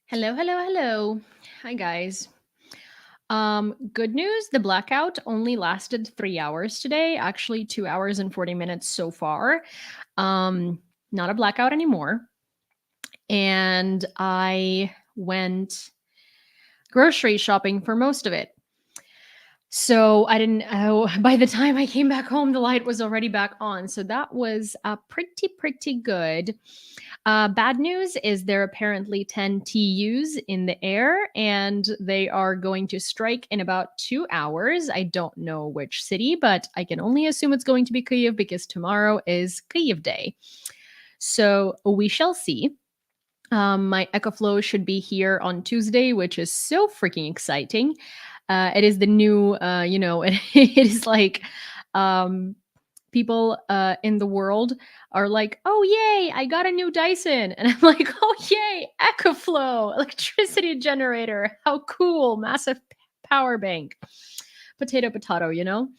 Hello, hello, hello. Hi, guys. Good news. The blackout only lasted 3 hours today. Actually, 2 hours and 40 minutes so far. Um, Not a blackout anymore. And I went grocery shopping for most of it. So I didn't. By the time I came back home, the light was already back on. So that was pretty good. Bad news is there are apparently 10 TUs in the air and they are going to strike in about 2 hours. I don't know which city, but I can only assume it's going to be Kyiv because tomorrow is Kyiv Day. So we shall see. My EcoFlow should be here on Tuesday, which is so freaking exciting. It is the new, it is like um, people in the world are like, oh, yay, I got a new Dyson. And I'm like, oh, yay, EcoFlow, electricity generator. How cool, massive power bank. Potato, potato, you know?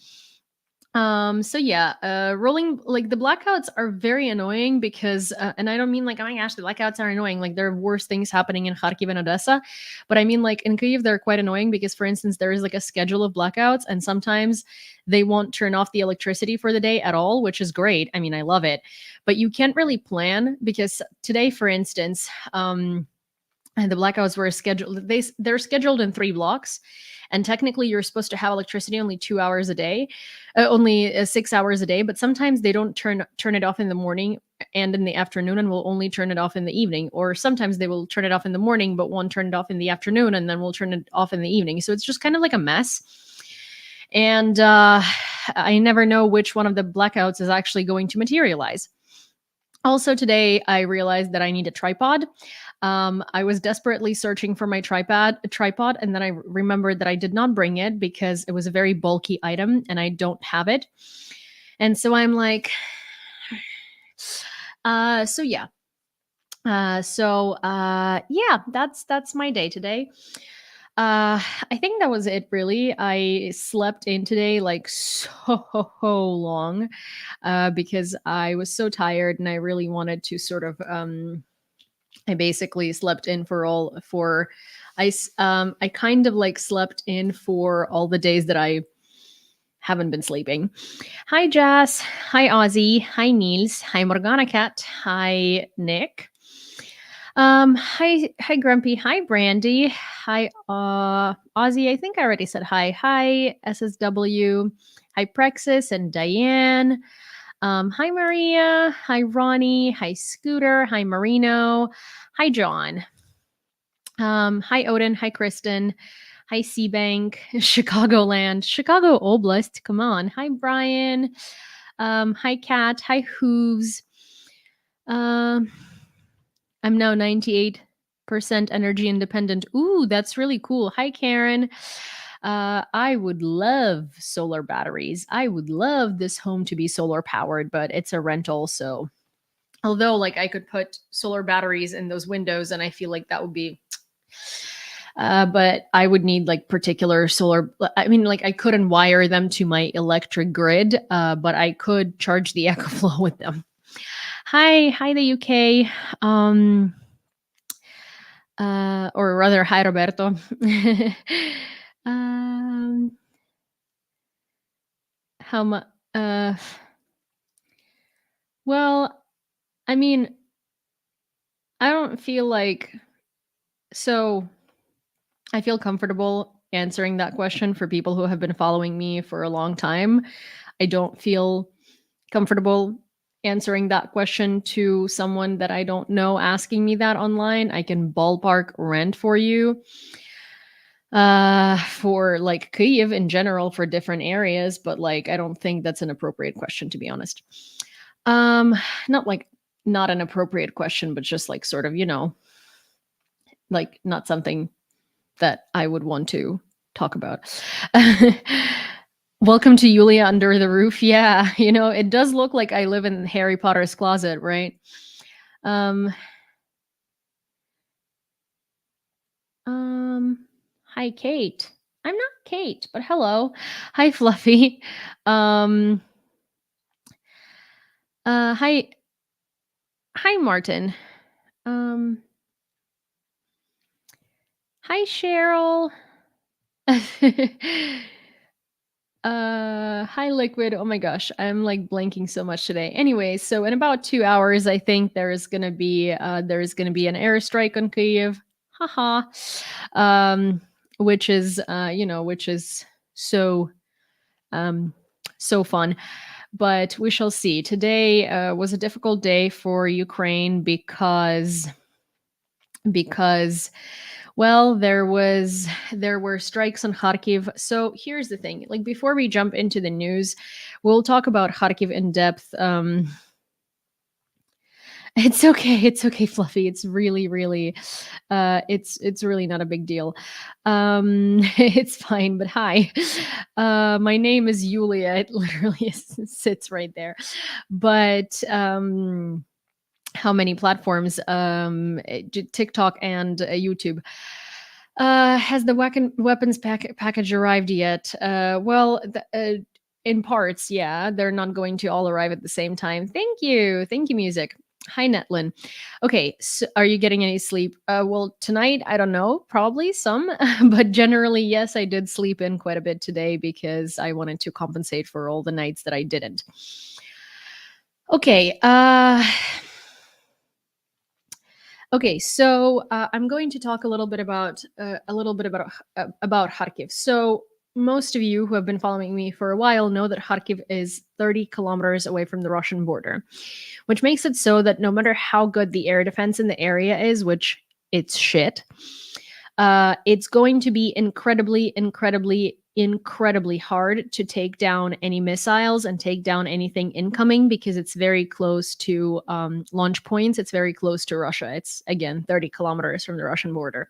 So yeah, rolling like the blackouts are very annoying because, and I don't mean like, oh my gosh, the blackouts are annoying. Like there are worse things happening in Kharkiv and Odessa, but I mean like in Kyiv they're quite annoying because, for instance, there is like a schedule of blackouts, and sometimes they won't turn off the electricity for the day at all, which is great. I mean, I love it, but you can't really plan because today, for instance, and the blackouts were scheduled. They're scheduled in 3 blocks, and technically you're supposed to have electricity only 2 hours a day, only 6 hours a day. But sometimes they don't turn it off in the morning and in the afternoon, and will only turn it off in the evening. Or sometimes they will turn it off in the morning, but won't turn it off in the afternoon, and then we'll turn it off in the evening. So it's just kind of like a mess. And I never know which one of the blackouts is actually going to materialize. Also, today I realized that I need a tripod. I was desperately searching for my tripod, and then I remembered that I did not bring it because it was a very bulky item, and I don't have it. And so I'm like, so yeah, yeah, that's my day today. I think that was it really. I slept in today like so long because I was so tired and I really wanted to sort of I basically slept in for all for I kind of like slept in for all the days that I haven't been sleeping. Hi Jess, hi Ozzy, hi Niels, hi Morgana Cat, hi Nick. Hi Grumpy, hi Brandy, hi Ozzy. I think I already said hi. Hi SSW, hi Prexis and Diane. Hi Maria, hi Ronnie, hi Scooter, hi Marino, hi John. Hi Odin, hi Kristen, hi Seabank, Chicagoland, Chicago Oblast. Come on, hi Brian, hi Kat, hi Hooves. Um, I'm now 98% energy independent. Ooh, that's really cool. Hi, Karen. I would love solar batteries. I would love this home to be solar powered, but it's a rental. So, although, like, I could put solar batteries in those windows, and I feel like that would be. But I would need like particular solar. I mean, like I couldn't wire them to my electric grid, but I could charge the EcoFlow with them. Hi, the UK. Or rather, hi, Roberto. um, how much? Well, I mean, I don't feel like so. I feel comfortable answering that question for people who have been following me for a long time. I don't feel comfortable answering that question to someone that I don't know asking me that online. I can ballpark rent for you for like Kyiv in general for different areas, but like I don't think that's an appropriate question, to be honest. Um not like not an appropriate question, but just like sort of, like not something that I would want to talk about. Welcome to Yulia under the roof. Yeah, it does look like I live in Harry Potter's closet, right? Um, Hi, Kate. I'm not Kate, but hello. Hi, Fluffy. Um, hi, Martin. Um, Hi, Cheryl. Hi, Liquid. Oh my gosh, I'm like blanking so much today. Anyway, so in about 2 hours, I think there's gonna be an airstrike on Kyiv. Haha. Um, which is so um so fun. But we shall see. Today was a difficult day for Ukraine because well, there were strikes on Kharkiv. So here's the thing. Like before we jump into the news, we'll talk about Kharkiv in depth. It's okay. It's okay, Fluffy. It's really, really, it's really not a big deal. It's fine. But hi, my name is Yulia. It literally sits right there. But how many platforms? TikTok and YouTube. Has the weapons package arrived yet? In parts, yeah. They're not going to all arrive at the same time. Thank you, music. Hi, Netlin. Okay, so are you getting any sleep? Well, tonight I don't know, probably some, but generally, yes, I did sleep in quite a bit today because I wanted to compensate for all the nights that I didn't. Okay. Okay, so I'm going to talk a little bit about Kharkiv. So most of you who have been following me for a while know that Kharkiv is 30 kilometers away from the Russian border, which makes it so that no matter how good the air defense in the area is, which it's shit, it's going to be incredibly, incredibly, incredibly hard to take down any missiles and take down anything incoming because it's very close to launch points. It's very close to Russia. It's, again, 30 kilometers from the Russian border.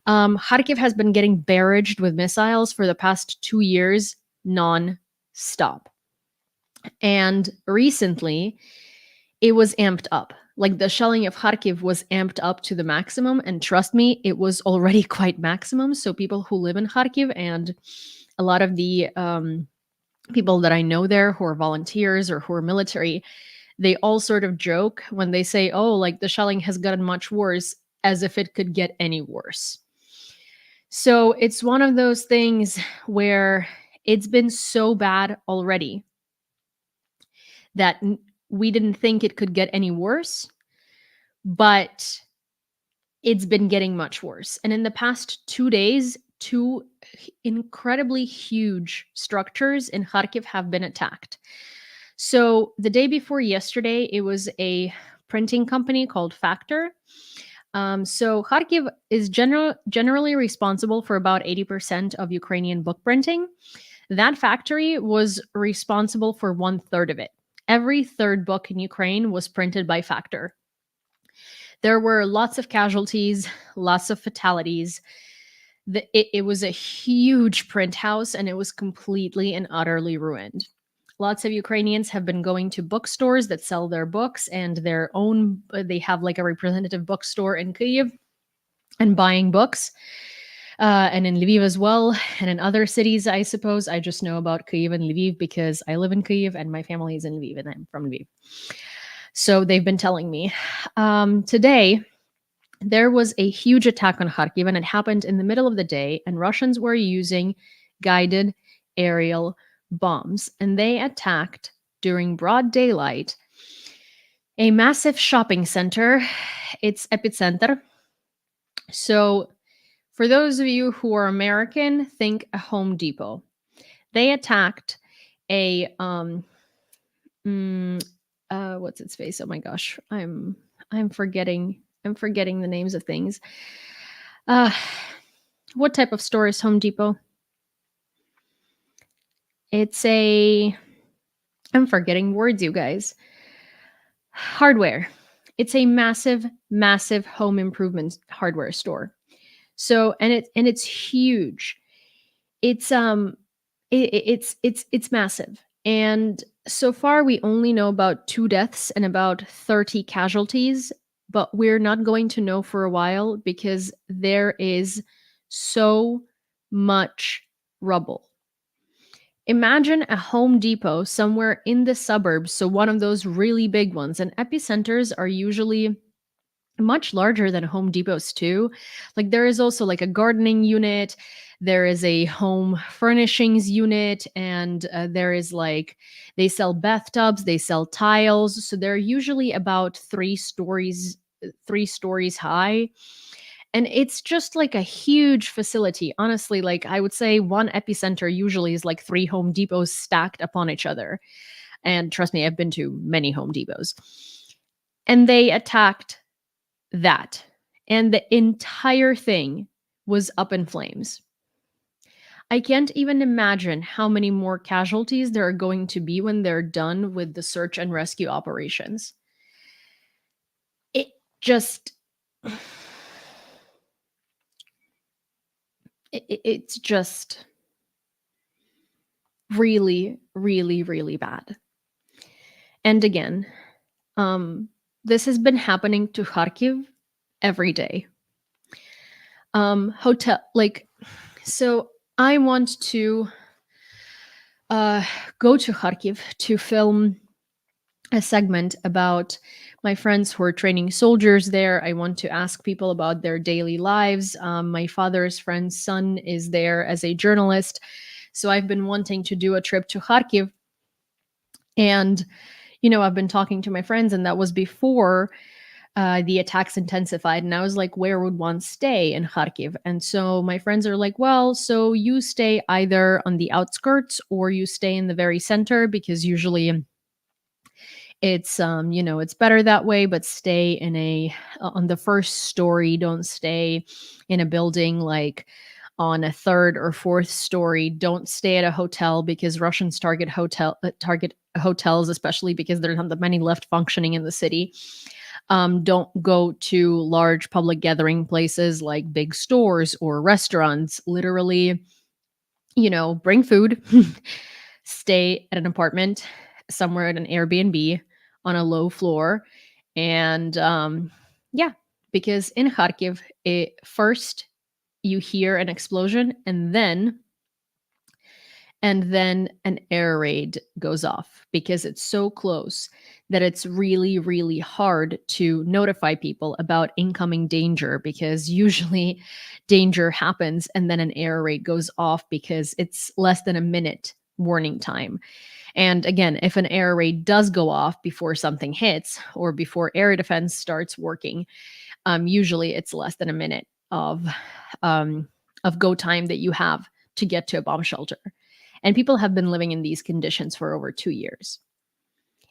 Kharkiv has been getting barraged with missiles for the past 2 years non-stop. And recently, it was amped up. Like the shelling of Kharkiv was amped up to the maximum. And trust me, it was already quite maximum. So people who live in Kharkiv and a lot of the people that I know there who are volunteers or who are military, they all sort of joke when they say, oh, like the shelling has gotten much worse, as if it could get any worse. So it's one of those things where it's been so bad already that we didn't think it could get any worse, but it's been getting much worse. And in the past 2 days, two incredibly huge structures in Kharkiv have been attacked. So the day before yesterday, it was a printing company called Factor. So Kharkiv is generally responsible for about 80% of Ukrainian book printing. That factory was responsible for 1/3 of it. Every third book in Ukraine was printed by Factor. There were lots of casualties, lots of fatalities. It was a huge print house and it was completely and utterly ruined. Lots of Ukrainians have been going to bookstores that sell their books and their own, they have like a representative bookstore in Kyiv and buying books. And in Lviv as well, and in other cities, I suppose. I just know about Kyiv and Lviv because I live in Kyiv and my family is in Lviv and I'm from Lviv. So they've been telling me. Today, there was a huge attack on Kharkiv, and it happened in the middle of the day, and Russians were using guided aerial bombs, and they attacked during broad daylight a massive shopping center. It's Epicenter. So, for those of you who are American, think a Home Depot. They attacked a what's its face? Oh my gosh, I'm forgetting the names of things. What type of store is Home Depot? It's I'm forgetting words, you guys. Hardware. It's a massive, massive home improvement hardware store. So, and it's huge. It's it's massive. And so far we only know about 2 deaths and about 30 casualties, but we're not going to know for a while because there is so much rubble. Imagine a Home Depot somewhere in the suburbs, so one of those really big ones. And epicenters are usually much larger than Home Depots too. Like there is also like a gardening unit, there is a home furnishings unit, and there is like they sell bathtubs, they sell tiles. So they're usually about 3 stories high. And it's just like a huge facility. Honestly, like I would say one epicenter usually is like 3 Home Depots stacked upon each other. And trust me, I've been to many Home Depots. And they attacked that. And the entire thing was up in flames. I can't even imagine how many more casualties there are going to be when they're done with the search and rescue operations. It just. It's just really, really, really bad. And again, this has been happening to Kharkiv every day. Hotel, like, so I want to go to Kharkiv to film a segment about my friends who are training soldiers there. I want to ask people about their daily lives. My father's friend's son is there as a journalist. So I've been wanting to do a trip to Kharkiv. And, I've been talking to my friends, and that was before the attacks intensified. And I was like, where would one stay in Kharkiv? And so my friends are like, well, so you stay either on the outskirts or you stay in the very center, because usually it's it's better that way. But stay in on the first story, don't stay in a building like on a third or fourth story. Don't stay at a hotel, because Russians target hotels, especially because there's not that many left functioning in the city. Don't go to large public gathering places like big stores or restaurants. Literally, bring food, stay at an apartment somewhere at an Airbnb on a low floor. And yeah, because in Kharkiv, first you hear an explosion, and then an air raid goes off, because it's so close that it's really, really hard to notify people about incoming danger, because usually danger happens and then an air raid goes off because it's less than a minute warning time. And again, if an air raid does go off before something hits or before air defense starts working, usually it's less than a minute of go time that you have to get to a bomb shelter. And people have been living in these conditions for over 2 years.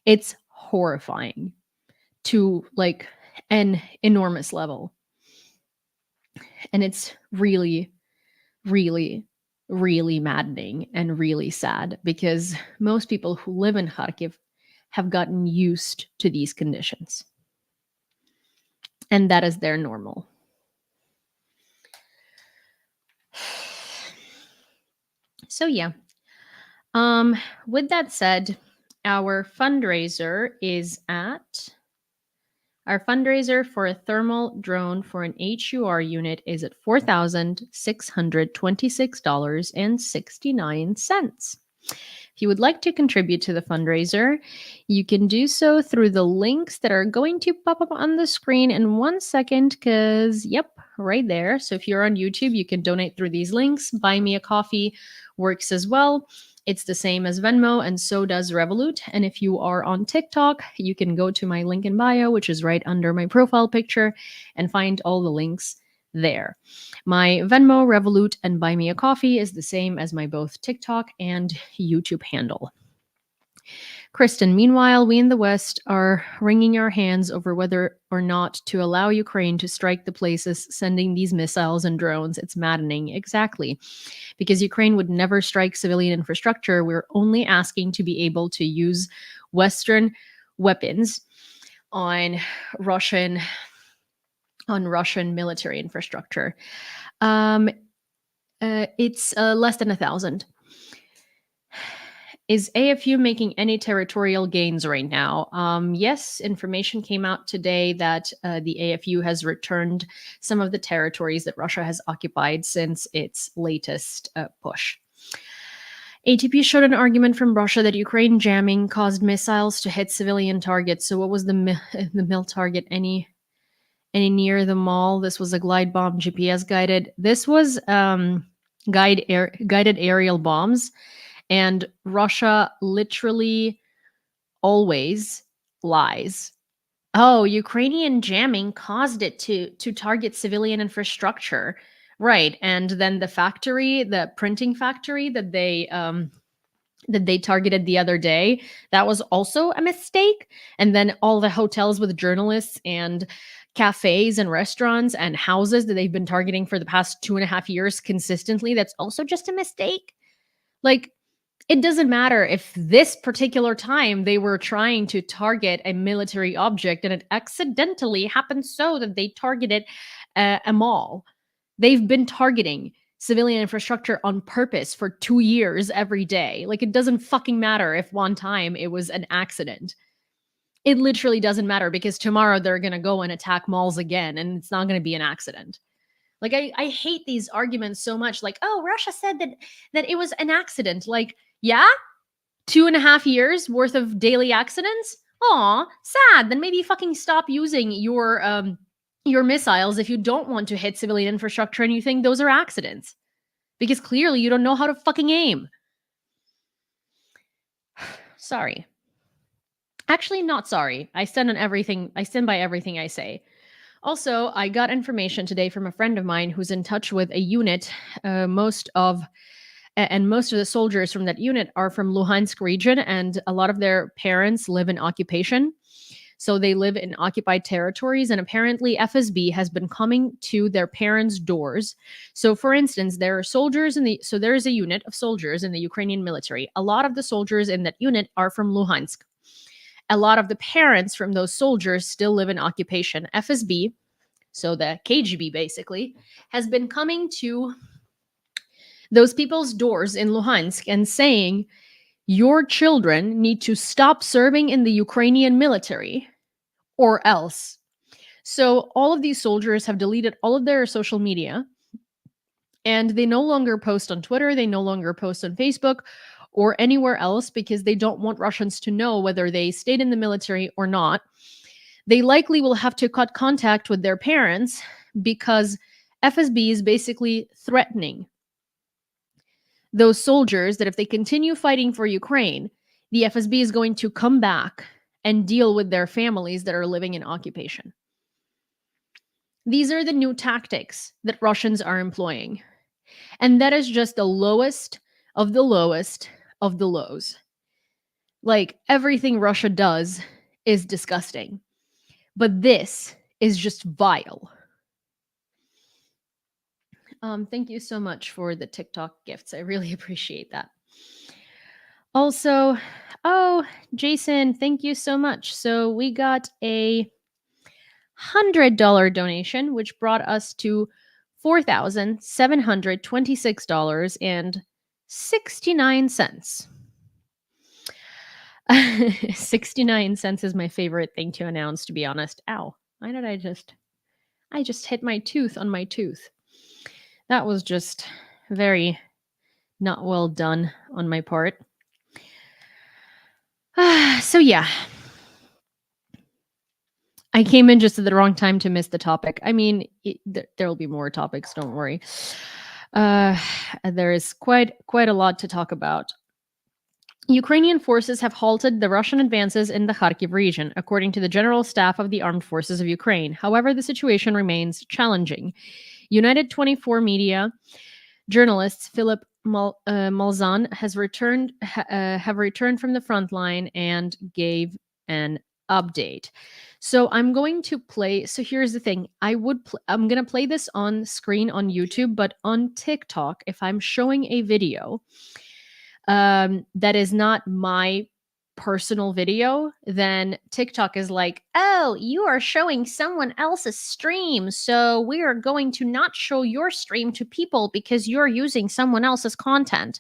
It's horrifying to like an enormous level. And it's really, really, really maddening and really sad, because most people who live in Kharkiv have gotten used to these conditions. And that is their normal. So yeah. With that said, our fundraiser for a thermal drone for an HUR unit is at $4,626.69. If you would like to contribute to the fundraiser, you can do so through the links that are going to pop up on the screen in 1 second, because, yep, right there. So if you're on YouTube, you can donate through these links. Buy Me a Coffee works as well. It's the same as Venmo, and so does Revolut. And if you are on TikTok, you can go to my link in bio, which is right under my profile picture, and find all the links there. My Venmo, Revolut, and Buy Me a Coffee is the same as my both TikTok and YouTube handle. Kristen, meanwhile, we in the West are wringing our hands over whether or not to allow Ukraine to strike the places sending these missiles and drones. It's maddening. Exactly. Because Ukraine would never strike civilian infrastructure. We're only asking to be able to use Western weapons on Russian military infrastructure. It's less than 1,000. Is AFU making any territorial gains right now? Yes, information came out today that the AFU has returned some of the territories that Russia has occupied since its latest push. ATP showed an argument from Russia that Ukraine jamming caused missiles to hit civilian targets. So what was the mill target? any near the mall. This was a glide bomb, GPS guided. This was guided aerial bombs, and Russia literally always lies. Oh, Ukrainian jamming caused it to target civilian infrastructure. Right. And then the factory, the printing factory that they targeted the other day, that was also a mistake. And then all the hotels with journalists and cafes and restaurants and houses that they've been targeting for the past 2.5 years consistently, that's also just a mistake. Like, it doesn't matter if this particular time they were trying to target a military object and it accidentally happened so that they targeted a mall. They've been targeting civilian infrastructure on purpose for 2 years every day. Like, it doesn't fucking matter if one time it was an accident. It literally doesn't matter, because tomorrow they're going to go and attack malls again and it's not going to be an accident. Like, I hate these arguments so much. Like, oh, Russia said that it was an accident. Like, yeah, 2.5 years worth of daily accidents. Aw, sad. Then maybe fucking stop using your missiles if you don't want to hit civilian infrastructure and you think those are accidents, because clearly you don't know how to fucking aim. Sorry. Actually, not sorry. I stand by everything I say. Also, I got information today from a friend of mine who's in touch with a unit. Most of the soldiers from that unit are from Luhansk region, and a lot of their parents live in occupation. So they live in occupied territories, and apparently FSB has been coming to their parents' doors. So, for instance, there is a unit of soldiers in the Ukrainian military. A lot of the soldiers in that unit are from Luhansk. A lot of the parents from those soldiers still live in occupation. FSB, so the KGB basically, has been coming to those people's doors in Luhansk and saying, your children need to stop serving in the Ukrainian military or else. So all of these soldiers have deleted all of their social media, and they no longer post on Twitter, they no longer post on Facebook or anywhere else, because they don't want Russians to know whether they stayed in the military or not. They likely will have to cut contact with their parents, because FSB is basically threatening those soldiers that if they continue fighting for Ukraine, the FSB is going to come back and deal with their families that are living in occupation. These are the new tactics that Russians are employing. And that is just the lowest of the lowest of the lows. Like, everything Russia does is disgusting. But this is just vile. Thank you so much for the TikTok gifts. I really appreciate that. Also, oh, Jason, thank you so much. So we got a $100 donation, which brought us to $4,726.69. 69 cents is my favorite thing to announce, to be honest. Ow. Why did I just hit my tooth on my tooth. That was just very not well done on my part. So yeah. I came in just at the wrong time to miss the topic. I mean, there will be more topics, don't worry. There is quite a lot to talk about. Ukrainian forces have halted the Russian advances in the Kharkiv region, according to the General Staff of the Armed Forces of Ukraine. However, the situation remains challenging. United 24 media journalists Philip Malzahn have returned from the front line and gave an update. So I'm going to play. So here's the thing. I'm going to play this on screen on YouTube, but on TikTok, if I'm showing a video that is not my personal video, then TikTok is like, oh, you are showing someone else's stream, so we are going to not show your stream to people because you're using someone else's content.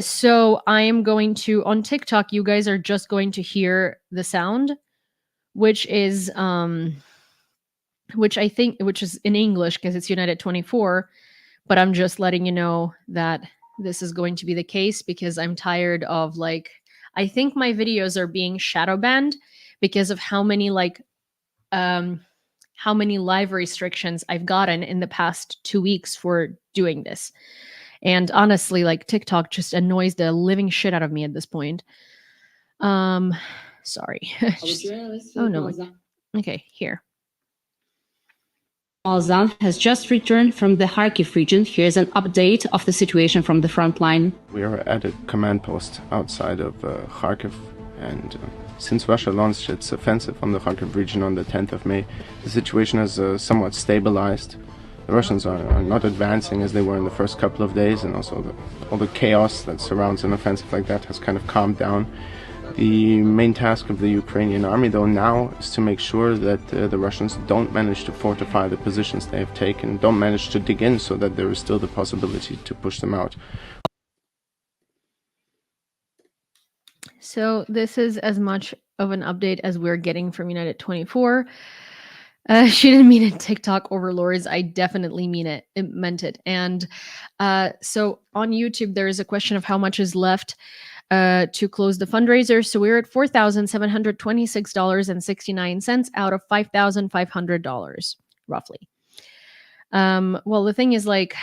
So I am going to, on TikTok, you guys are just going to hear the sound, which is which is in English because it's United 24, but I'm just letting you know that this is going to be the case because I'm tired of, like, I think my videos are being shadow banned because of how many, like, how many live restrictions I've gotten in the past 2 weeks for doing this. And honestly, like TikTok just annoys the living shit out of me at this point. Sorry. Oh no. Okay, here. Malzahn has just returned from the Kharkiv region. Here's an update of the situation from the front line. We are at a command post outside of Kharkiv, and since Russia launched its offensive on the Kharkiv region on the 10th of May, the situation has somewhat stabilized. The Russians are not advancing as they were in the first couple of days, and also all the chaos that surrounds an offensive like that has kind of calmed down. The main task of the Ukrainian army, though, now is to make sure that the Russians don't manage to fortify the positions they have taken, don't manage to dig in, so that there is still the possibility to push them out. So this is as much of an update as we're getting from United 24. She didn't mean it, TikTok overlords. I definitely meant it. And so on YouTube, there is a question of how much is left to close the fundraiser. So we're at $4,726.69 out of $5,500, roughly. Well, the thing is, like,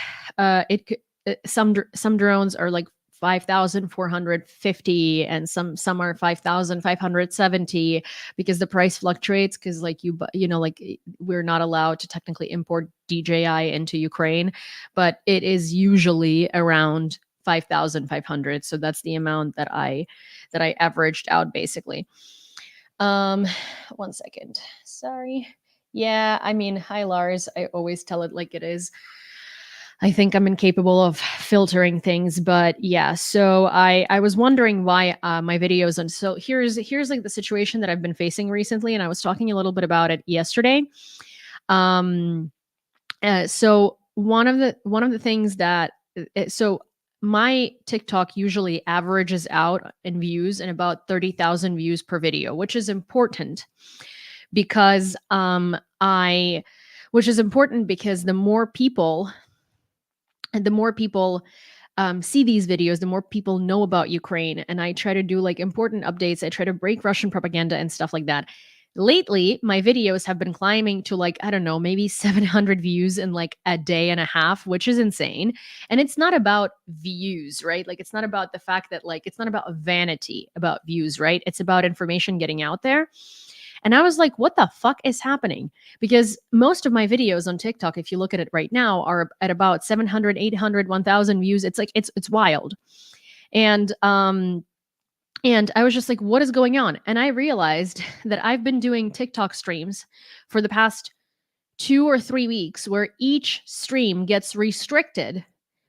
some drones are like 5,450 and some are 5,570 because the price fluctuates, because like like we're not allowed to technically import DJI into Ukraine, but it is usually around 5,500. So that's the amount that I averaged out, basically. 1 second. Sorry. Yeah, I mean, hi Lars. I always tell it like it is. I think I'm incapable of filtering things, but yeah. So I was wondering why my videos, and so here's like the situation that I've been facing recently, and I was talking a little bit about it yesterday. So one of the things that so my TikTok usually averages out in views and about 30,000 views per video, which is important because which is important because the more people see these videos, the more people know about Ukraine. And I try to do like important updates. I try to break Russian propaganda and stuff like that. Lately, my videos have been climbing to like, I don't know, maybe 700 views in like a day and a half, which is insane. And it's not about views, right? Like, it's not about the fact that like, it's not about vanity about views, right? It's about information getting out there. And I was like, what the fuck is happening? Because most of my videos on TikTok, if you look at it right now, are at about 700, 800, 1,000 views. It's like, it's wild. And I was just like, what is going on? And I realized that I've been doing TikTok streams for the past 2 or 3 weeks where each stream gets restricted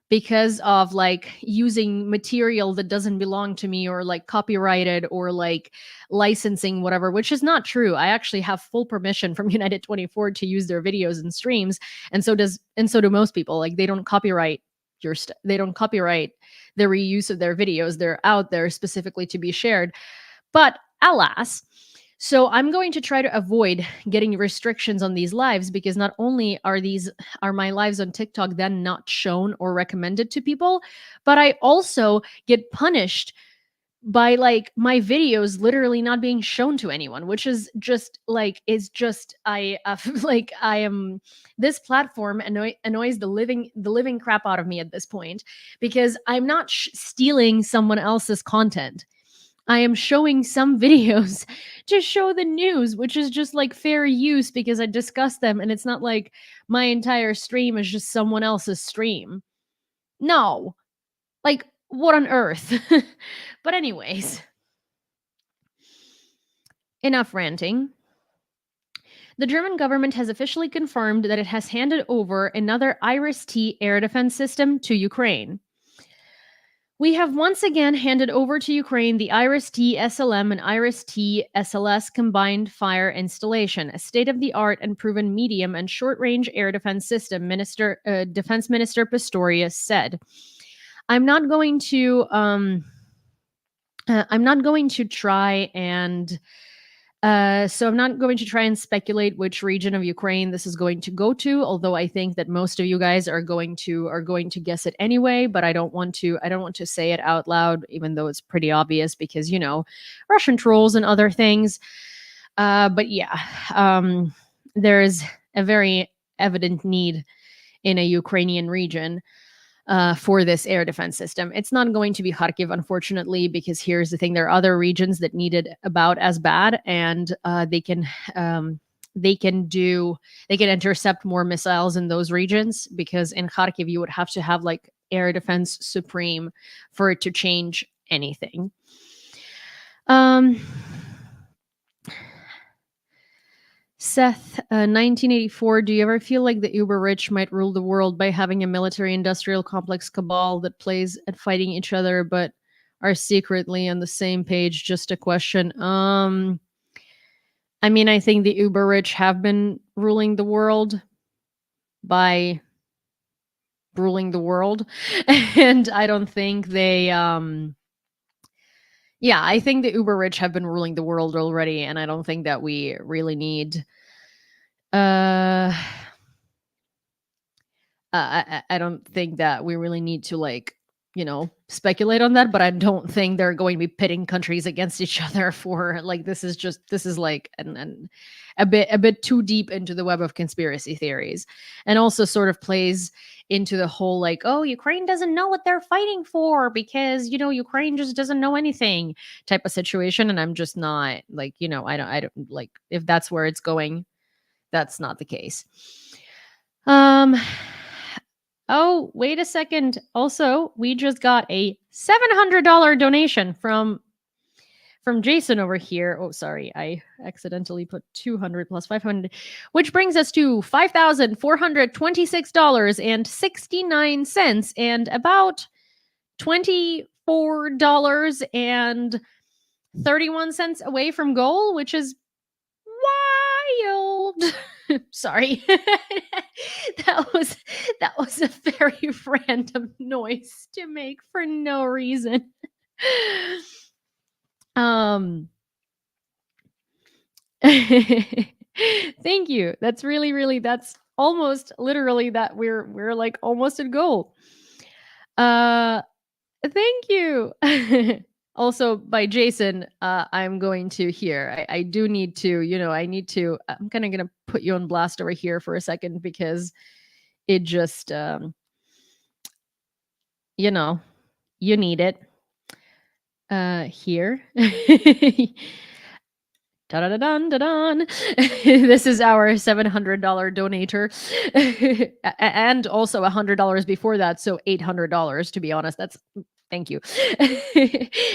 because of like using material that doesn't belong to me, or like copyrighted, or like licensing, whatever, which is not true. I actually have full permission from United 24 to use their videos and streams. And so do most people. Like, they don't copyright they don't copyright the reuse of their videos. They're out there specifically to be shared. But alas, so I'm going to try to avoid getting restrictions on these lives, because not only are my lives on TikTok then not shown or recommended to people, but I also get punished by like my videos literally not being shown to anyone, which is just like, like I am, this platform annoys the living crap out of me at this point, because I'm not stealing someone else's content. I am showing some videos to show the news, which is just like fair use because I discuss them, and it's not like my entire stream is just someone else's stream. No. Like, what on earth? But anyways, enough ranting. The German government has officially confirmed that it has handed over another Iris-T air defense system to Ukraine. We have once again handed over to Ukraine the Iris-T SLM and Iris-T SLS combined fire installation, a state-of-the-art and proven medium and short-range air defense system, Defense Minister Pistorius said. I'm not going to try and speculate which region of Ukraine this is going to go to, although I think that most of you guys are going to guess it anyway, but I don't want to say it out loud, even though it's pretty obvious because, Russian trolls and other things. But yeah. there's a very evident need in a Ukrainian region for this air defense system. It's not going to be Kharkiv, unfortunately, because here's the thing: there are other regions that need it about as bad, and they can intercept more missiles in those regions. Because in Kharkiv, you would have to have like air defense supreme for it to change anything. Seth, 1984, do you ever feel like the uber rich might rule the world by having a military industrial complex cabal that plays at fighting each other but are secretly on the same page? Just a question. I mean, I think the uber rich have been ruling the world by ruling the world. And I don't think they I think the uber rich have been ruling the world already, and I don't think that we really need I don't think that we really need to like, speculate on that, but I don't think they're going to be pitting countries against each other for like this is like a bit too deep into the web of conspiracy theories, and also sort of plays into the whole like, oh, Ukraine doesn't know what they're fighting for because Ukraine just doesn't know anything type of situation. And I'm just not like, I don't like, if that's where it's going, that's not the case. Oh, wait a second. Also, we just got a $700 donation from Jason over here. Oh, sorry. I accidentally put 200 plus 500, which brings us to $5,426.69 and about $24.31 away from goal, which is wild. Sorry. that was a very random noise to make for no reason. Thank you. That's really that's almost literally that we're like almost at goal. Thank you. Also by Jason, I'm going to here. I do need to, I'm kind of going to put you on blast over here for a second because it just, you need it. Here. Da-da-da-dun. This is our $700 donator. And also $100 before that, so $800 to be honest. That's thank you.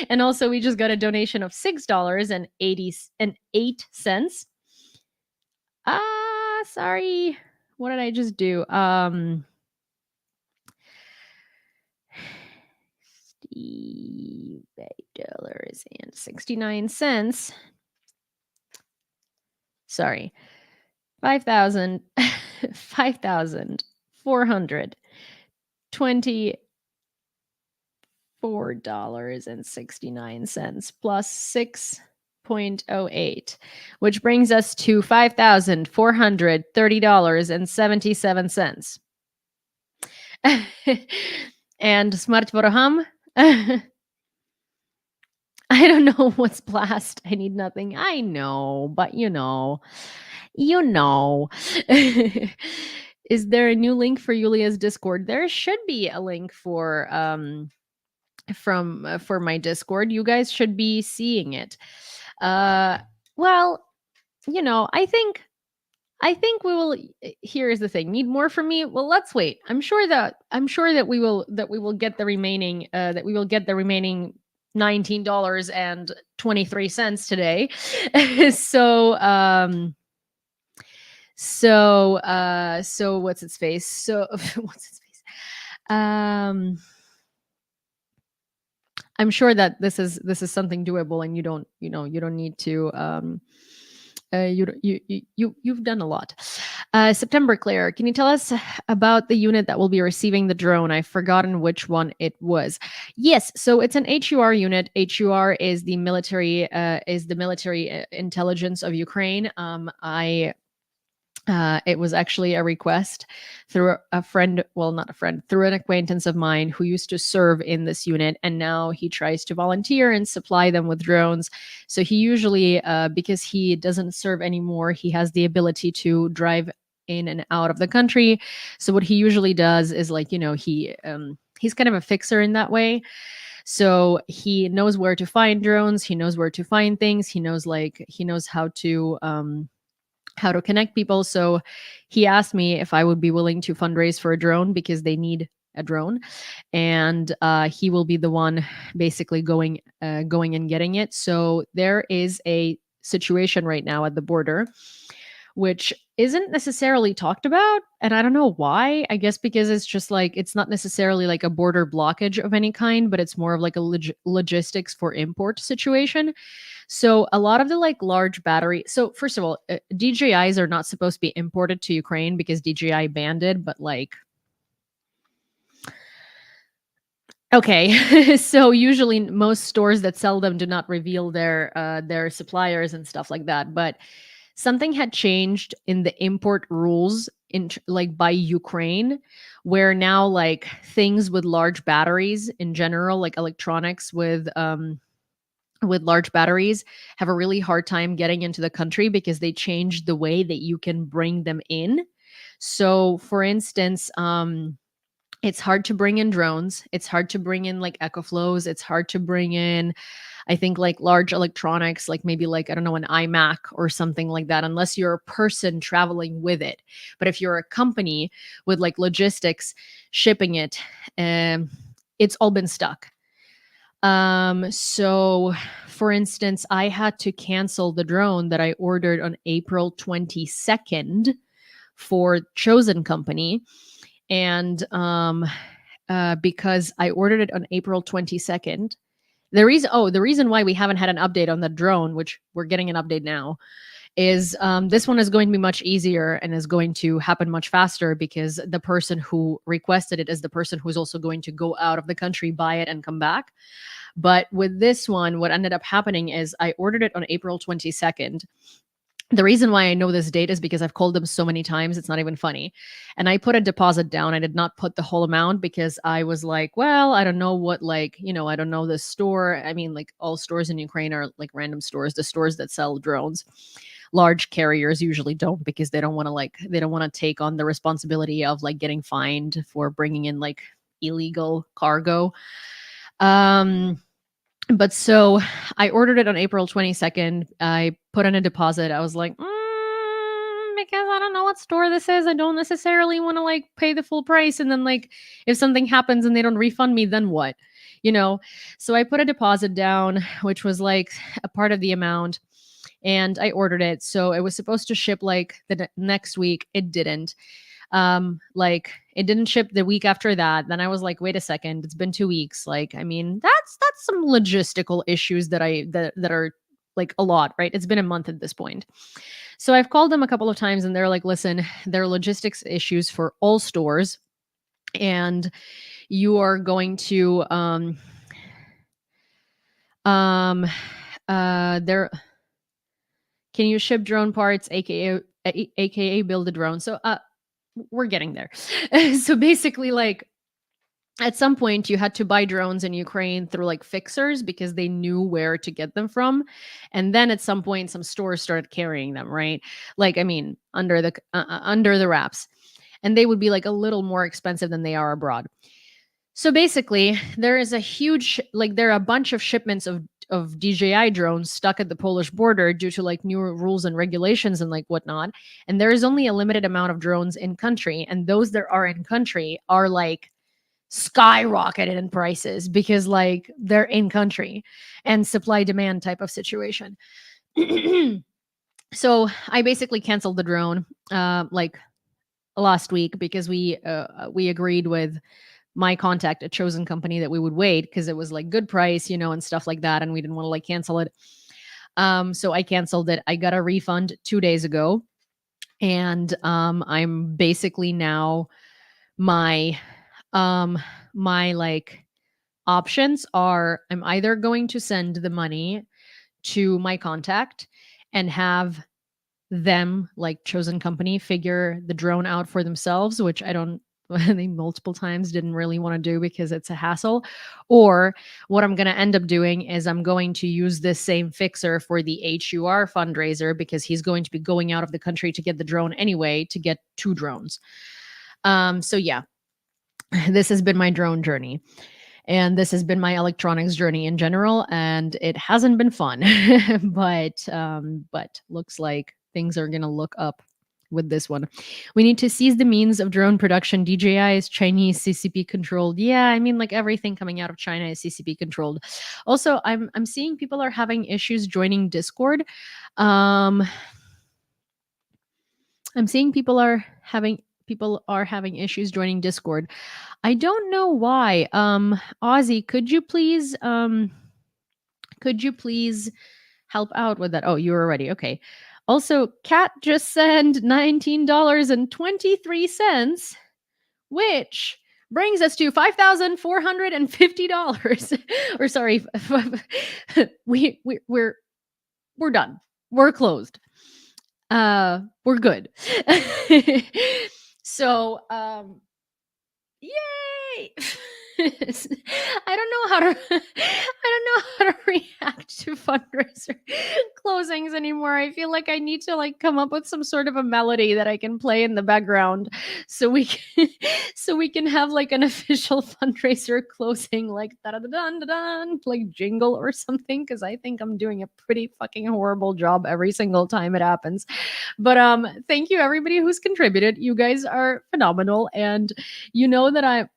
And also we just got a donation of $6.88. Sorry. What did I just do? $8.69. Sorry. $5,424.69 plus 6.08, which brings us to $5,430.77. And Smart Voraham, I don't know what's blast. I need nothing. I know, but Is there a new link for Yulia's Discord? There should be a link for my Discord. You guys should be seeing it. Well, I think we will. Here's the thing. Need more from me? Well, let's wait. I'm sure that we will get the remaining $19.23 today. So what's its face? I'm sure that this is something doable, and you don't need to you've done a lot. September Claire, can you tell us about the unit that will be receiving the drone? I've forgotten which one it was. Yes, so it's an HUR unit. HUR is the military intelligence of Ukraine. It was actually a request through a friend, well, not a friend, through an acquaintance of mine who used to serve in this unit. And now he tries to volunteer and supply them with drones. So he usually, because he doesn't serve anymore, he has the ability to drive in and out of the country. So what he usually does is like, he's kind of a fixer in that way. So he knows where to find drones. He knows where to find things. He knows how to connect people. So he asked me if I would be willing to fundraise for a drone because they need a drone, and he will be the one basically going and getting it. So there is a situation right now at the border which isn't necessarily talked about, and I don't know why. I guess because it's just like it's not necessarily like a border blockage of any kind, but it's more of like a logistics for import situation. So a lot of the like large battery. So first of all, DJIs are not supposed to be imported to Ukraine because DJI banned it. But like, okay, so usually most stores that sell them do not reveal their suppliers and stuff like that. But something had changed in the import rules like by Ukraine, where now like things with large batteries in general, like electronics with large batteries have a really hard time getting into the country because they changed the way that you can bring them in. So, for instance, it's hard to bring in drones. It's hard to bring in like EcoFlows. It's hard to bring in, I think, like large electronics, like maybe like, I don't know, an iMac or something like that, unless you're a person traveling with it. But if you're a company with like logistics shipping it, it's all been stuck. So for instance, I had to cancel the drone that I ordered on April 22nd for Chosen Company. And because I ordered it on April 22nd, the reason why we haven't had an update on the drone, which we're getting an update now, is this one is going to be much easier and is going to happen much faster because the person who requested it is the person who's also going to go out of the country, buy it, and come back. But with this one, what ended up happening is I ordered it on April 22nd. The reason why I know this date is because I've called them so many times, it's not even funny. And I put a deposit down. I did not put the whole amount because I was like, well, I don't know what, like, I don't know the store. I mean, like all stores in Ukraine are like random stores, the stores that sell drones. Large carriers usually don't because they don't want to take on the responsibility of like getting fined for bringing in like illegal cargo. But so I ordered it on April 22nd. I put in a deposit. I was like, because I don't know what store this is. I don't necessarily want to like pay the full price. And then like if something happens and they don't refund me, then what? So I put a deposit down, which was like a part of the amount. And I ordered it. So it was supposed to ship like the next week. It didn't. Like it didn't ship the week after that. Then I was like, wait a second, it's been 2 weeks. Like, I mean, that's some logistical issues that are like a lot, right? It's been a month at this point. So I've called them a couple of times and they're like, listen, there are logistics issues for all stores, and you are going to there can you ship drone parts, aka build a drone? So we're getting there. So basically, like at some point you had to buy drones in Ukraine through like fixers because they knew where to get them from. And then at some point some stores started carrying them, right? Like, I mean, under the wraps. And they would be like a little more expensive than they are abroad. So basically, there is a huge, like there are a bunch of shipments of DJI drones stuck at the Polish border due to like new rules and regulations and like whatnot. And there is only a limited amount of drones in country. And those that are in country are like skyrocketed in prices because like they're in country and supply demand type of situation. So I basically canceled the drone like last week because we agreed with my contact at Chosen Company that we would wait because it was like good price, and stuff like that, and we didn't want to like cancel it. So I canceled it. I got a refund 2 days ago, and I'm basically now my like options are I'm either going to send the money to my contact and have them, like chosen company, figure the drone out for themselves, which they multiple times didn't really want to do because it's a hassle. Or what I'm going to end up doing is I'm going to use this same fixer for the HUR fundraiser because he's going to be going out of the country to get the drone anyway, to get 2 drones. So yeah, this has been my drone journey. And this has been my electronics journey in general, and it hasn't been fun. But looks like things are gonna look up with this one. We need to seize the means of drone production. DJI is Chinese, CCP controlled. Yeah, I mean, like everything coming out of China is CCP controlled. Also, I'm seeing people are having issues joining Discord. I'm seeing people are having issues joining Discord. I don't know why. Ozzy, could you please help out with that? Oh, you were ready. Okay. Also, Kat just sent $19.23, which brings us to $5,450. Or sorry, we're done. We're closed. We're good. So, yay! I don't know how to react to fundraiser closings anymore. I feel like I need to like come up with some sort of a melody that I can play in the background so we can have like an official fundraiser closing, like da da da da, like jingle or something, because I think I'm doing a pretty fucking horrible job every single time it happens. But thank you everybody who's contributed. You guys are phenomenal, and you know that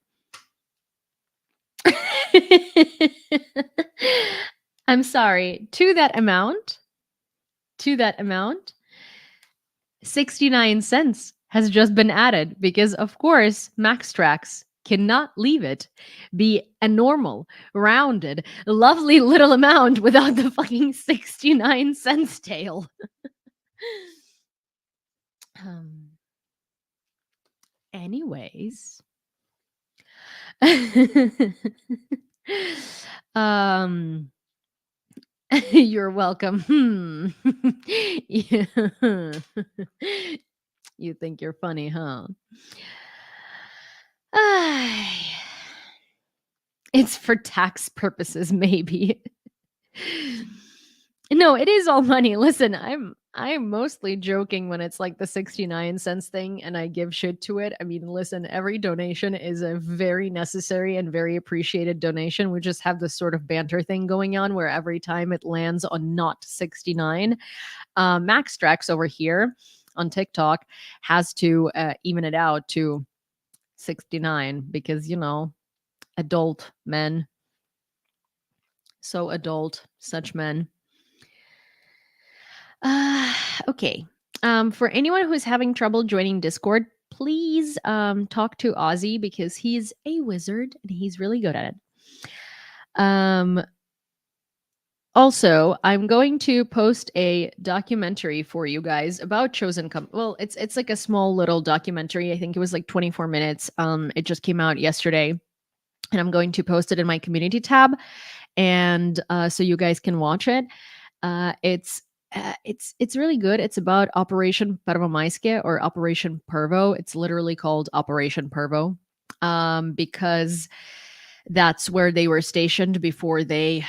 I'm sorry. To that amount, 69 cents has just been added because, of course, Maxtrax cannot leave it be a normal, rounded, lovely little amount without the fucking 69 cents tail. Anyways. You're welcome. Yeah. You think you're funny, huh? It's for tax purposes, maybe. No, it is all money. Listen, I'm mostly joking when it's like the 69 cents thing and I give shit to it. I mean, listen, every donation is a very necessary and very appreciated donation. We just have this sort of banter thing going on where every time it lands on not 69, Maxtrax over here on TikTok has to even it out to 69 because, you know, adult men. So adult, such men. Okay. For anyone who's having trouble joining Discord, please talk to Ozzy because he's a wizard and he's really good at it. Also, I'm going to post a documentary for you guys about chosen company. Well, it's like a small little documentary. I think it was like 24 minutes. It just came out yesterday, and I'm going to post it in my community tab, and so you guys can watch it. It's really good. It's about Operation Pervomaiske or Operation Pervo. It's literally called Operation Pervo because that's where they were stationed before they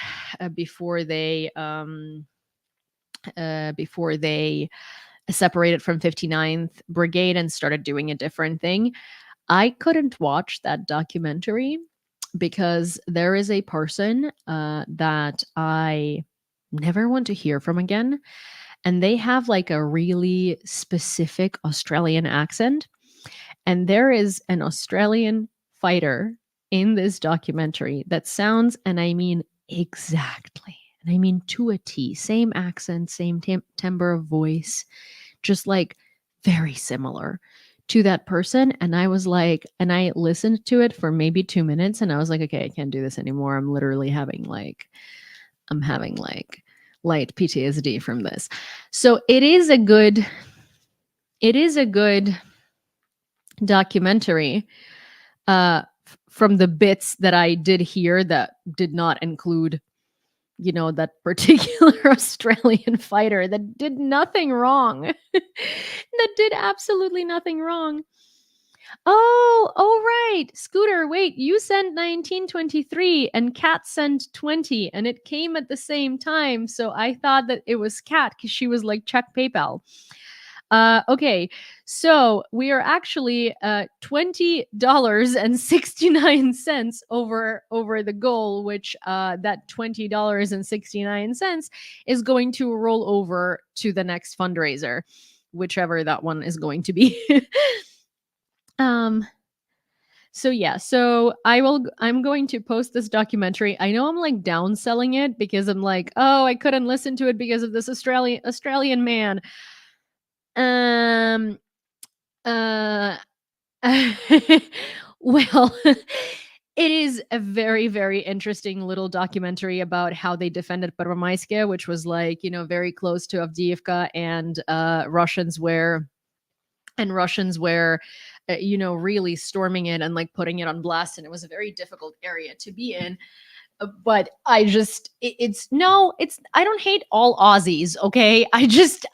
separated from 59th Brigade and started doing a different thing. I couldn't watch that documentary because there is a person that I never want to hear from again. And they have like a really specific Australian accent. And there is an Australian fighter in this documentary that sounds, and I mean exactly, and I mean to a T, same accent, same timbre of voice, just like very similar to that person. And I was like, and I listened to it for maybe 2 minutes and I was like, okay, I can't do this anymore. I'm literally having like light PTSD from this. So it is a good documentary from the bits that I did hear that did not include that particular Australian fighter that did nothing wrong. That did absolutely nothing wrong. Oh, right. Scooter, wait, you sent 1923 and Kat sent 20 and it came at the same time. So I thought that it was Kat because she was like, check PayPal. Okay, so we are actually $20.69 over the goal, which that $20.69 is going to roll over to the next fundraiser, whichever that one is going to be. So yeah, so I'm going to post this documentary. I know I'm like downselling it because I'm like, oh, I couldn't listen to it because of this Australian man. Um uh well, it is a very, very interesting little documentary about how they defended Pervomaiske, which was like, very close to Avdiivka, and Russians were really storming it and like putting it on blast, and it was a very difficult area to be in. But I just it's no it's I don't hate all Aussies, okay? I just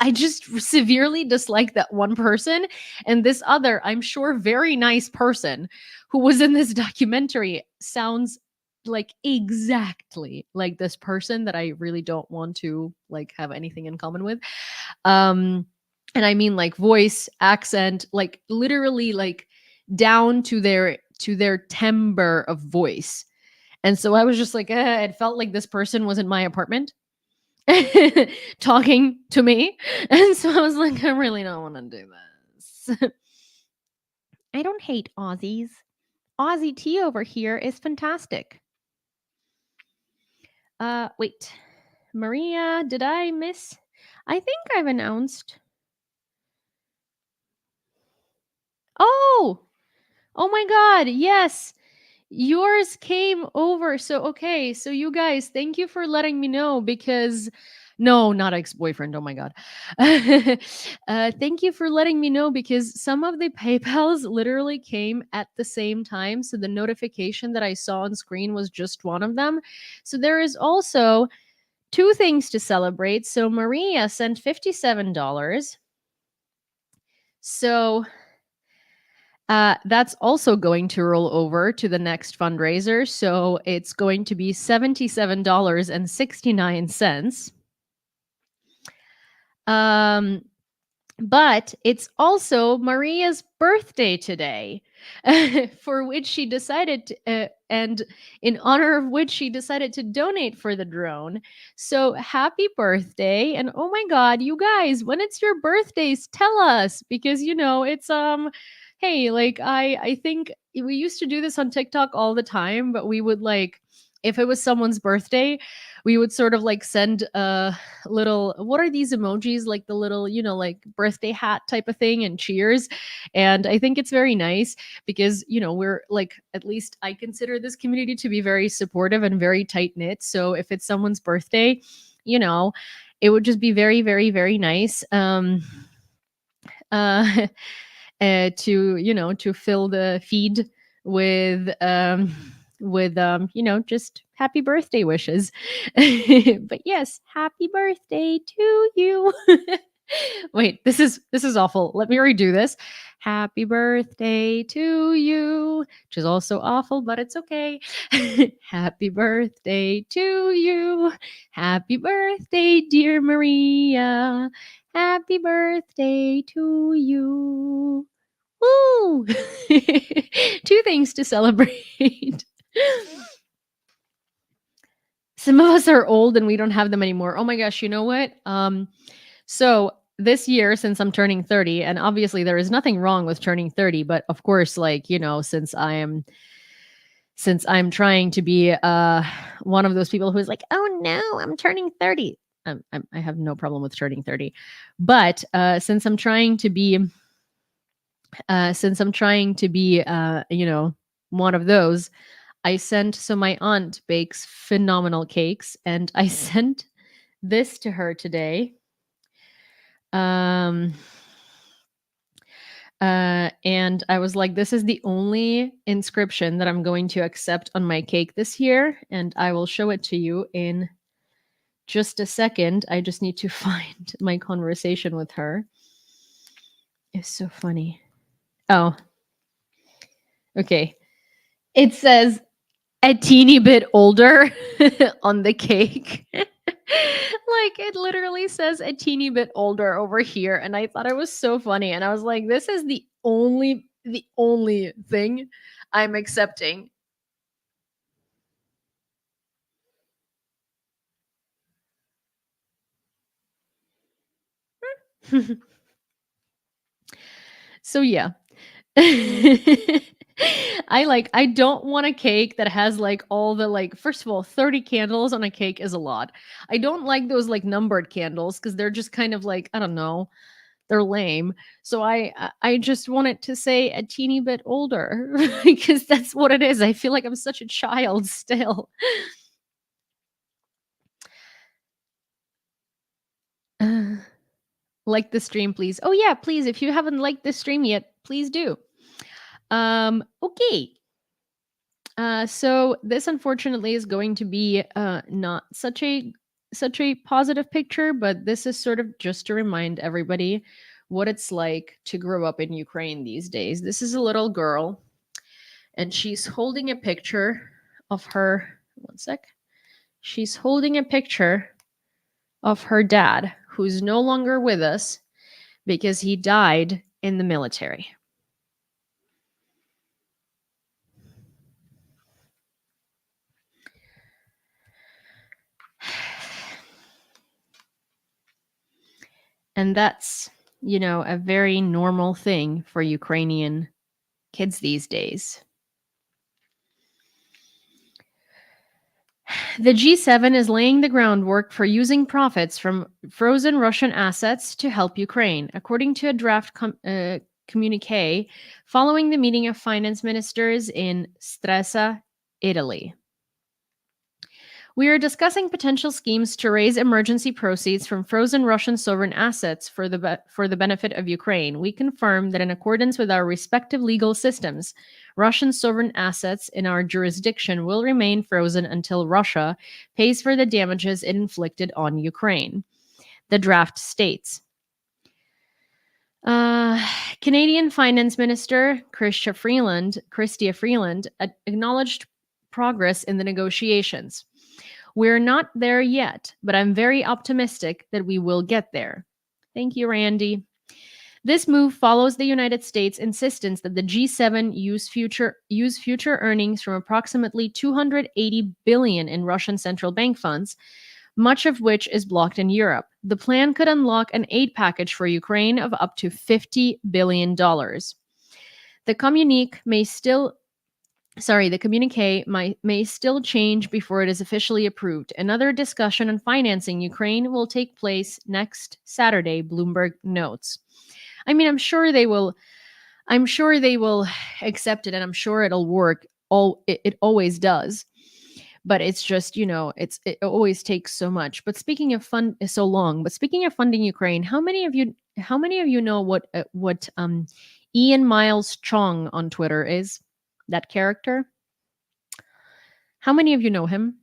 severely dislike that one person, and this other, I'm sure, very nice person who was in this documentary sounds like exactly like this person that I really don't want to like have anything in common with. And I mean like voice, accent, like literally like down to their timbre of voice. And so I was just like, it felt like this person was in my apartment talking to me. And so I was like, I really don't want to do this. I don't hate Aussies. Aussie tea over here is fantastic. Wait. Maria, did I miss? I think I've announced. Oh my God. Yes. Yours came over. So, okay. So, you guys, thank you for letting me know because. No, not ex-boyfriend. Oh my God. Thank you for letting me know because some of the PayPals literally came at the same time. So the notification that I saw on screen was just one of them. So there is also two things to celebrate. So Maria sent $57. So that's also going to roll over to the next fundraiser. So it's going to be $77.69. But it's also Maria's birthday today, for which she decided to, and in honor of which she decided to donate for the drone. So happy birthday. And oh my God, you guys, when it's your birthdays, tell us because, it's, hey, like I think we used to do this on TikTok all the time, but we would like, if it was someone's birthday, we would sort of like send a little, what are these emojis, like the little, like birthday hat type of thing, and cheers. And I think it's very nice because, we're like, at least I consider this community to be very supportive and very tight knit. So if it's someone's birthday, it would just be very, very, very nice. To fill the feed with just happy birthday wishes. But yes, happy birthday to you. Wait, this is awful. Let me redo this. Happy birthday to you, which is also awful, but it's okay. Happy birthday to you. Happy birthday, dear Maria. Happy birthday to you. Woo! Two things to celebrate. Some of us are old and we don't have them anymore. Oh my gosh, you know what? So this year, since I'm turning 30, and obviously there is nothing wrong with turning 30, but of course, like, since I'm trying to be one of those people who is like, oh no, I'm turning 30. I have no problem with turning 30. But since I'm trying to be one of those, so my aunt bakes phenomenal cakes, and I sent this to her today. And I was like, this is the only inscription that I'm going to accept on my cake this year, and I will show it to you in Just a second. I just need to find my conversation with her. It's so funny. Oh, okay. It says a teeny bit older on the cake. Like it literally says a teeny bit older over here, and I thought it was so funny, and I was like, this is the only thing I'm accepting. So yeah. I don't want a cake that has like all the like, first of all, 30 candles on a cake is a lot. I don't like those like numbered candles because they're just kind of like, I don't know, they're lame. So I just want it to say a teeny bit older because that's what it is. I feel like I'm such a child still. Like the stream, please. Oh yeah, please. If you haven't liked this stream yet, please do. Okay. So this unfortunately is going to be not such a positive picture, but this is sort of just to remind everybody what it's like to grow up in Ukraine these days. This is a little girl, and she's holding a picture of her. One sec. She's holding a picture of her dad, who's no longer with us because he died in the military. And that's, a very normal thing for Ukrainian kids these days. The G7 is laying the groundwork for using profits from frozen Russian assets to help Ukraine, according to a draft communique following the meeting of finance ministers in Stresa, Italy. We are discussing potential schemes to raise emergency proceeds from frozen Russian sovereign assets for the benefit of Ukraine. We confirm that in accordance with our respective legal systems, Russian sovereign assets in our jurisdiction will remain frozen until Russia pays for the damages it inflicted on Ukraine. The draft states. Canadian Finance Minister Chrystia Freeland acknowledged progress in the negotiations. We're not there yet, but I'm very optimistic that we will get there. Thank you, Randy. This move follows the United States' insistence that the G7 use future earnings from approximately $280 billion in Russian central bank funds, much of which is blocked in Europe. The plan could unlock an aid package for Ukraine of up to $50 billion. The communique may still change before it is officially approved. Another discussion on financing Ukraine will take place next Saturday, Bloomberg notes. I mean, I'm sure they will accept it, and I'm sure it'll work. It always does. But it's just, it always takes so much. But speaking of so long. But speaking of funding Ukraine, how many of you know what Ian Miles Chong on Twitter is? That character? How many of you know him?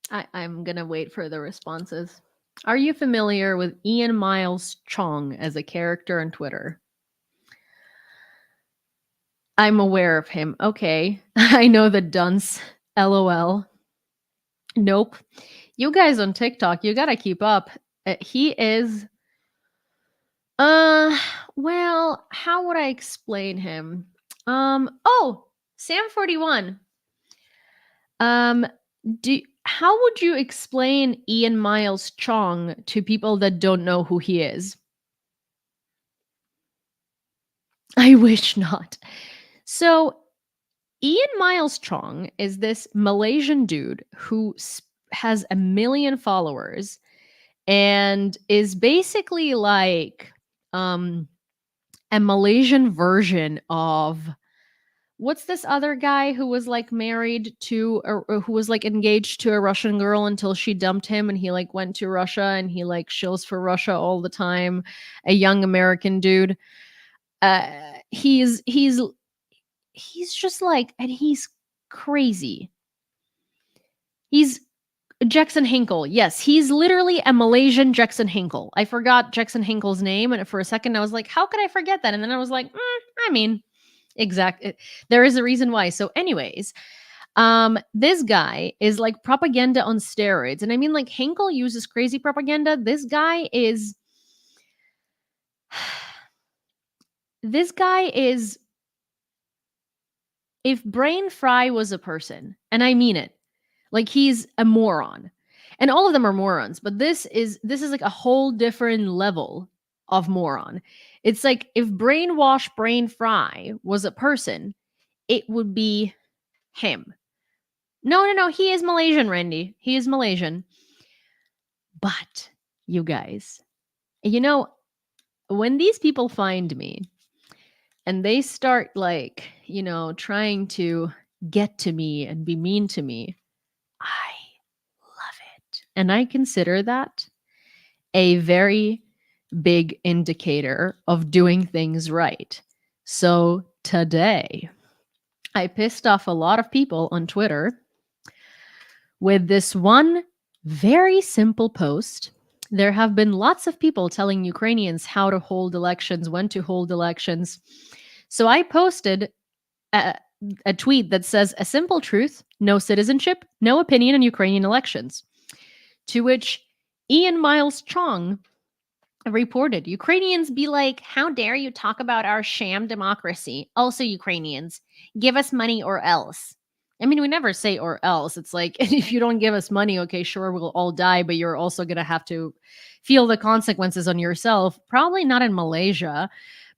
I'm gonna wait for the responses. Are you familiar with Ian Miles Chong as a character on Twitter? I'm aware of him. Okay. I know the dunce. LOL. Nope. You guys on TikTok, you gotta keep up. He is well, how would I explain him? Oh, Sam41. How would you explain Ian Miles Chong to people that don't know who he is? I wish not. So, Ian Miles Chong is this Malaysian dude who has 1 million followers and is basically like a Malaysian version of what's this other guy who was like married to or who was like engaged to a Russian girl until she dumped him and he like went to Russia and he like shills for Russia all the time, a young American dude. He's just like, and he's crazy. He's Jackson Hinkle. Yes, he's literally a Malaysian Jackson Hinkle. I forgot Jackson Hinkle's name, and for a second I was like, how could I forget that? And then I was like, there is a reason why. So, anyways, this guy is like propaganda on steroids. And I mean, like, Hinkle uses crazy propaganda. This guy is if Brain Fry was a person, and I mean it, like, he's a moron. And all of them are morons, but this is like a whole different level of moron. It's like if Brainwash Brain Fry was a person, it would be him. No, he is Malaysian, Randy. He is Malaysian. But you guys, when these people find me and they start, like, trying to get to me and be mean to me, I love it. And I consider that a very big indicator of doing things right. So today, I pissed off a lot of people on Twitter with this one very simple post. There have been lots of people telling Ukrainians how to hold elections, when to hold elections. So I posted a tweet that says, a simple truth, no citizenship, no opinion on Ukrainian elections. To which Ian Miles Chong reported, Ukrainians be like, how dare you talk about our sham democracy? Also, Ukrainians, give us money or else. I mean, we never say or else. It's like, if you don't give us money, okay, sure, we'll all die, but you're also going to have to feel the consequences on yourself. Probably not in Malaysia,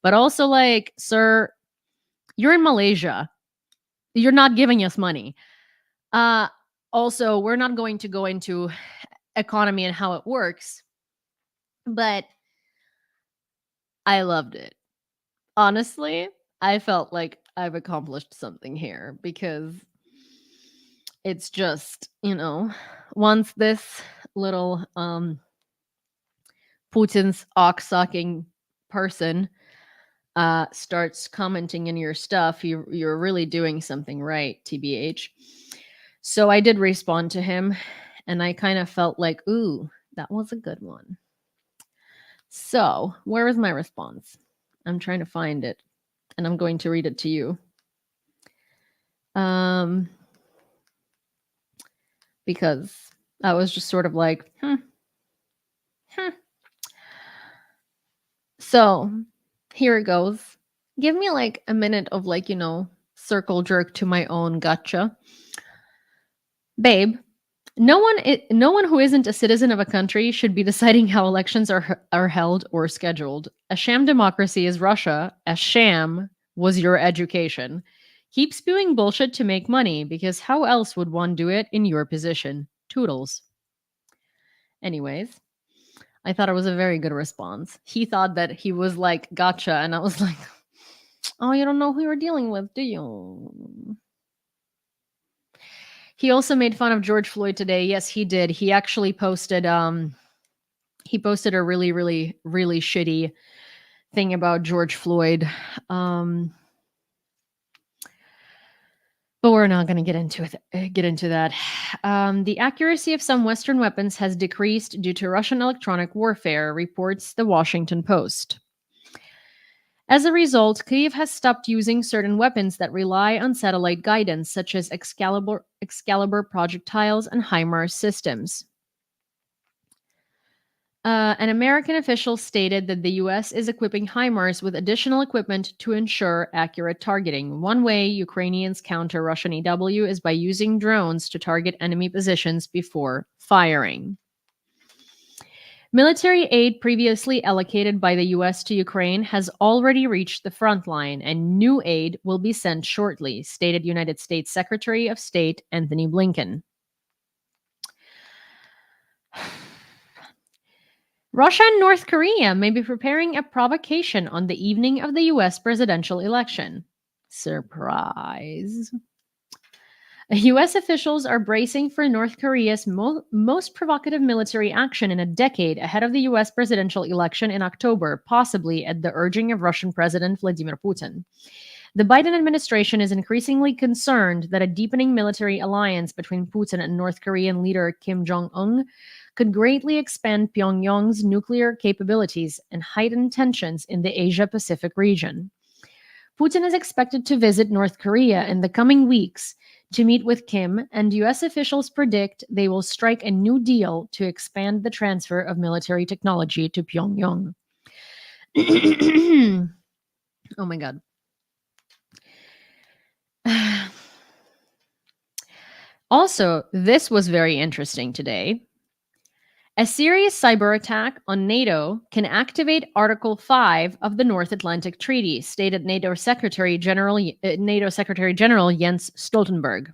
but also, like, sir, you're in Malaysia. You're not giving us money. Also, we're not going to go into economy and how it works, but I loved it. Honestly, I felt like I've accomplished something here because it's just, once this little Putin's ox-sucking person starts commenting in your stuff, you're really doing something right, TBH. So I did respond to him, and I kind of felt like, ooh, that was a good one. So where is my response? I'm trying to find it, and I'm going to read it to you. Because I was just sort of like, So here it goes. Give me like a minute of, like, circle jerk to my own gotcha. Babe, no one who isn't a citizen of a country should be deciding how elections are held or scheduled. A sham democracy is Russia. A sham was your education. Keep spewing bullshit to make money, because how else would one do it in your position? Toodles. Anyways, I thought it was a very good response. He thought that he was like, gotcha. And I was like, oh, you don't know who you're dealing with, do you? He also made fun of George Floyd today. Yes, he did. He actually posted a really, really, really shitty thing about George Floyd. But we're not going to get into that. The accuracy of some Western weapons has decreased due to Russian electronic warfare, reports the Washington Post. As a result, Kyiv has stopped using certain weapons that rely on satellite guidance, such as Excalibur projectiles and HIMARS systems. An American official stated that the U.S. is equipping HIMARS with additional equipment to ensure accurate targeting. One way Ukrainians counter Russian EW is by using drones to target enemy positions before firing. Military aid previously allocated by the U.S. to Ukraine has already reached the front line, and new aid will be sent shortly, stated United States Secretary of State Anthony Blinken. Russia and North Korea may be preparing a provocation on the evening of the U.S. presidential election. Surprise. U.S. officials are bracing for North Korea's most provocative military action in a decade ahead of the U.S. presidential election in October, possibly at the urging of Russian President Vladimir Putin. The Biden administration is increasingly concerned that a deepening military alliance between Putin and North Korean leader Kim Jong-un could greatly expand Pyongyang's nuclear capabilities and heighten tensions in the Asia-Pacific region. Putin is expected to visit North Korea in the coming weeks to meet with Kim, and US officials predict they will strike a new deal to expand the transfer of military technology to Pyongyang. Oh my God. Also, this was very interesting today. A serious cyber attack on NATO can activate Article 5 of the North Atlantic Treaty, stated NATO Secretary General Jens Stoltenberg.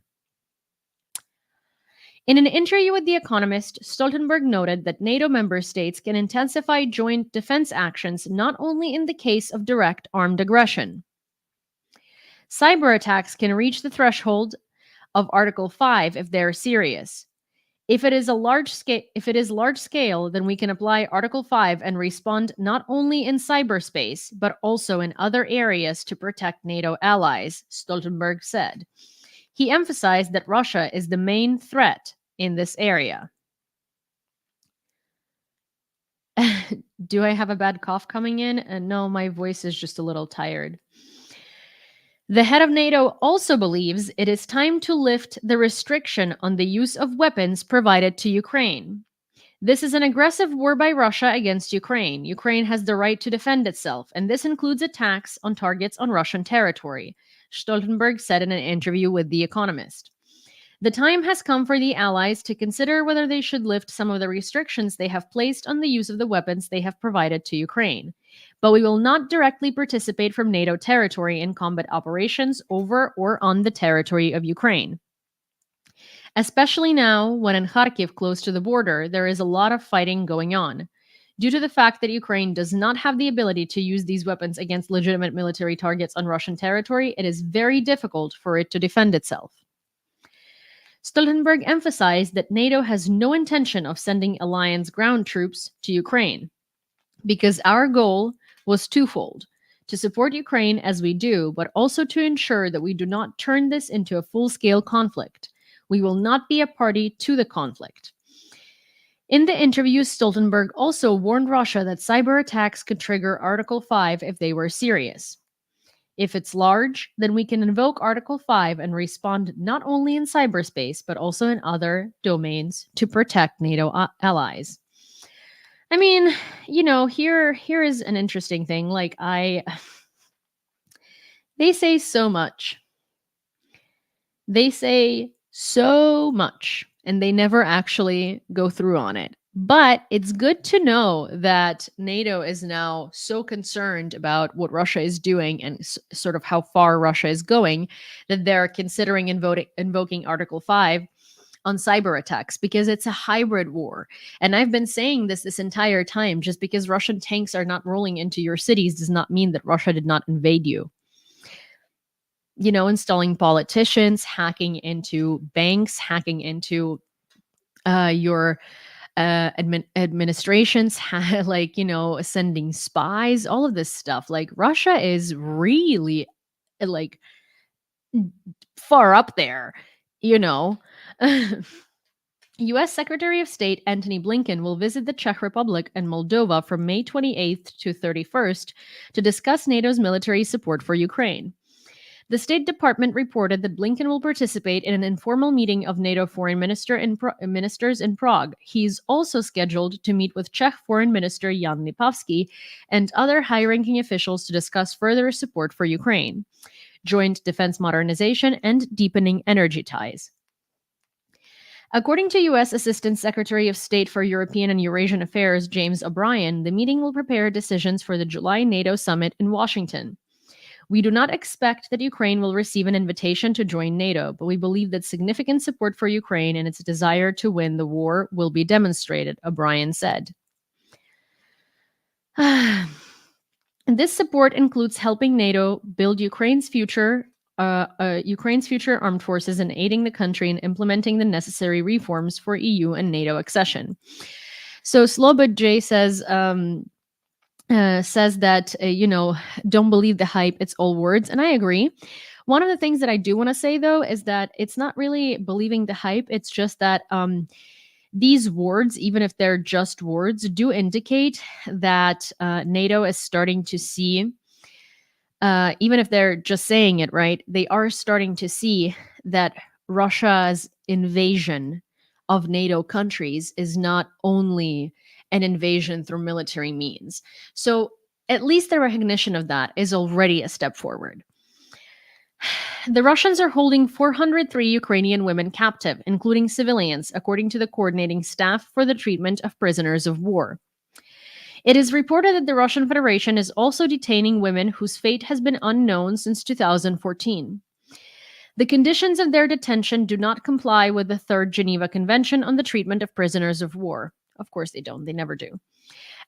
In an interview with The Economist, Stoltenberg noted that NATO member states can intensify joint defense actions not only in the case of direct armed aggression. Cyber attacks can reach the threshold of Article 5 if they're serious. If it is large scale, then we can apply Article 5 and respond not only in cyberspace, but also in other areas to protect NATO allies, Stoltenberg said. He emphasized that Russia is the main threat in this area. Do I have a bad cough coming in? No, my voice is just a little tired. The head of NATO also believes it is time to lift the restriction on the use of weapons provided to Ukraine. This is an aggressive war by Russia against Ukraine. Ukraine has the right to defend itself, and this includes attacks on targets on Russian territory, Stoltenberg said in an interview with The Economist. The time has come for the allies to consider whether they should lift some of the restrictions they have placed on the use of the weapons they have provided to Ukraine. But we will not directly participate from NATO territory in combat operations over or on the territory of Ukraine. Especially now, when in Kharkiv, close to the border, there is a lot of fighting going on. Due to the fact that Ukraine does not have the ability to use these weapons against legitimate military targets on Russian territory, it is very difficult for it to defend itself. Stoltenberg emphasized that NATO has no intention of sending alliance ground troops to Ukraine, because our goal was twofold: to support Ukraine as we do, but also to ensure that we do not turn this into a full-scale conflict. We will not be a party to the conflict. In the interview, Stoltenberg also warned Russia that cyber attacks could trigger Article 5 if they were serious. If it's large, then we can invoke Article 5 and respond not only in cyberspace, but also in other domains to protect NATO allies. I mean, here is an interesting thing. They say so much. They say so much, and they never actually go through on it. But it's good to know that NATO is now so concerned about what Russia is doing and sort of how far Russia is going that they're considering invoking Article 5 on cyber attacks, because it's a hybrid war. And I've been saying this entire time: just because Russian tanks are not rolling into your cities does not mean that Russia did not invade you. Installing politicians, hacking into banks, hacking into your administrations, sending spies, all of this stuff. Russia is really far up there, U.S. Secretary of State Antony Blinken will visit the Czech Republic and Moldova from May 28th to 31st to discuss NATO's military support for Ukraine. The State Department reported that Blinken will participate in an informal meeting of NATO foreign ministers in Prague. He's also scheduled to meet with Czech Foreign Minister Jan Lipavsky and other high-ranking officials to discuss further support for Ukraine, joint defense modernization, and deepening energy ties. According to U.S. Assistant Secretary of State for European and Eurasian Affairs James O'Brien, the meeting will prepare decisions for the July NATO summit in Washington. We do not expect that Ukraine will receive an invitation to join NATO, but we believe that significant support for Ukraine and its desire to win the war will be demonstrated, O'Brien said. This support includes helping NATO build Ukraine's future armed forces and aiding the country in implementing the necessary reforms for EU and NATO accession. So Slobod J says, says that, don't believe the hype, it's all words. And I agree. One of the things that I do want to say, though, is that it's not really believing the hype. It's just that these words, even if they're just words, do indicate that NATO is starting to see, even if they're just saying it, right? They are starting to see that Russia's invasion of NATO countries is not only an invasion through military means. So at least the recognition of that is already a step forward. The Russians are holding 403 Ukrainian women captive, including civilians, according to the coordinating staff for the treatment of prisoners of war. It is reported that the Russian Federation is also detaining women whose fate has been unknown since 2014. The conditions of their detention do not comply with the Third Geneva Convention on the Treatment of Prisoners of War. Of course they don't, they never do.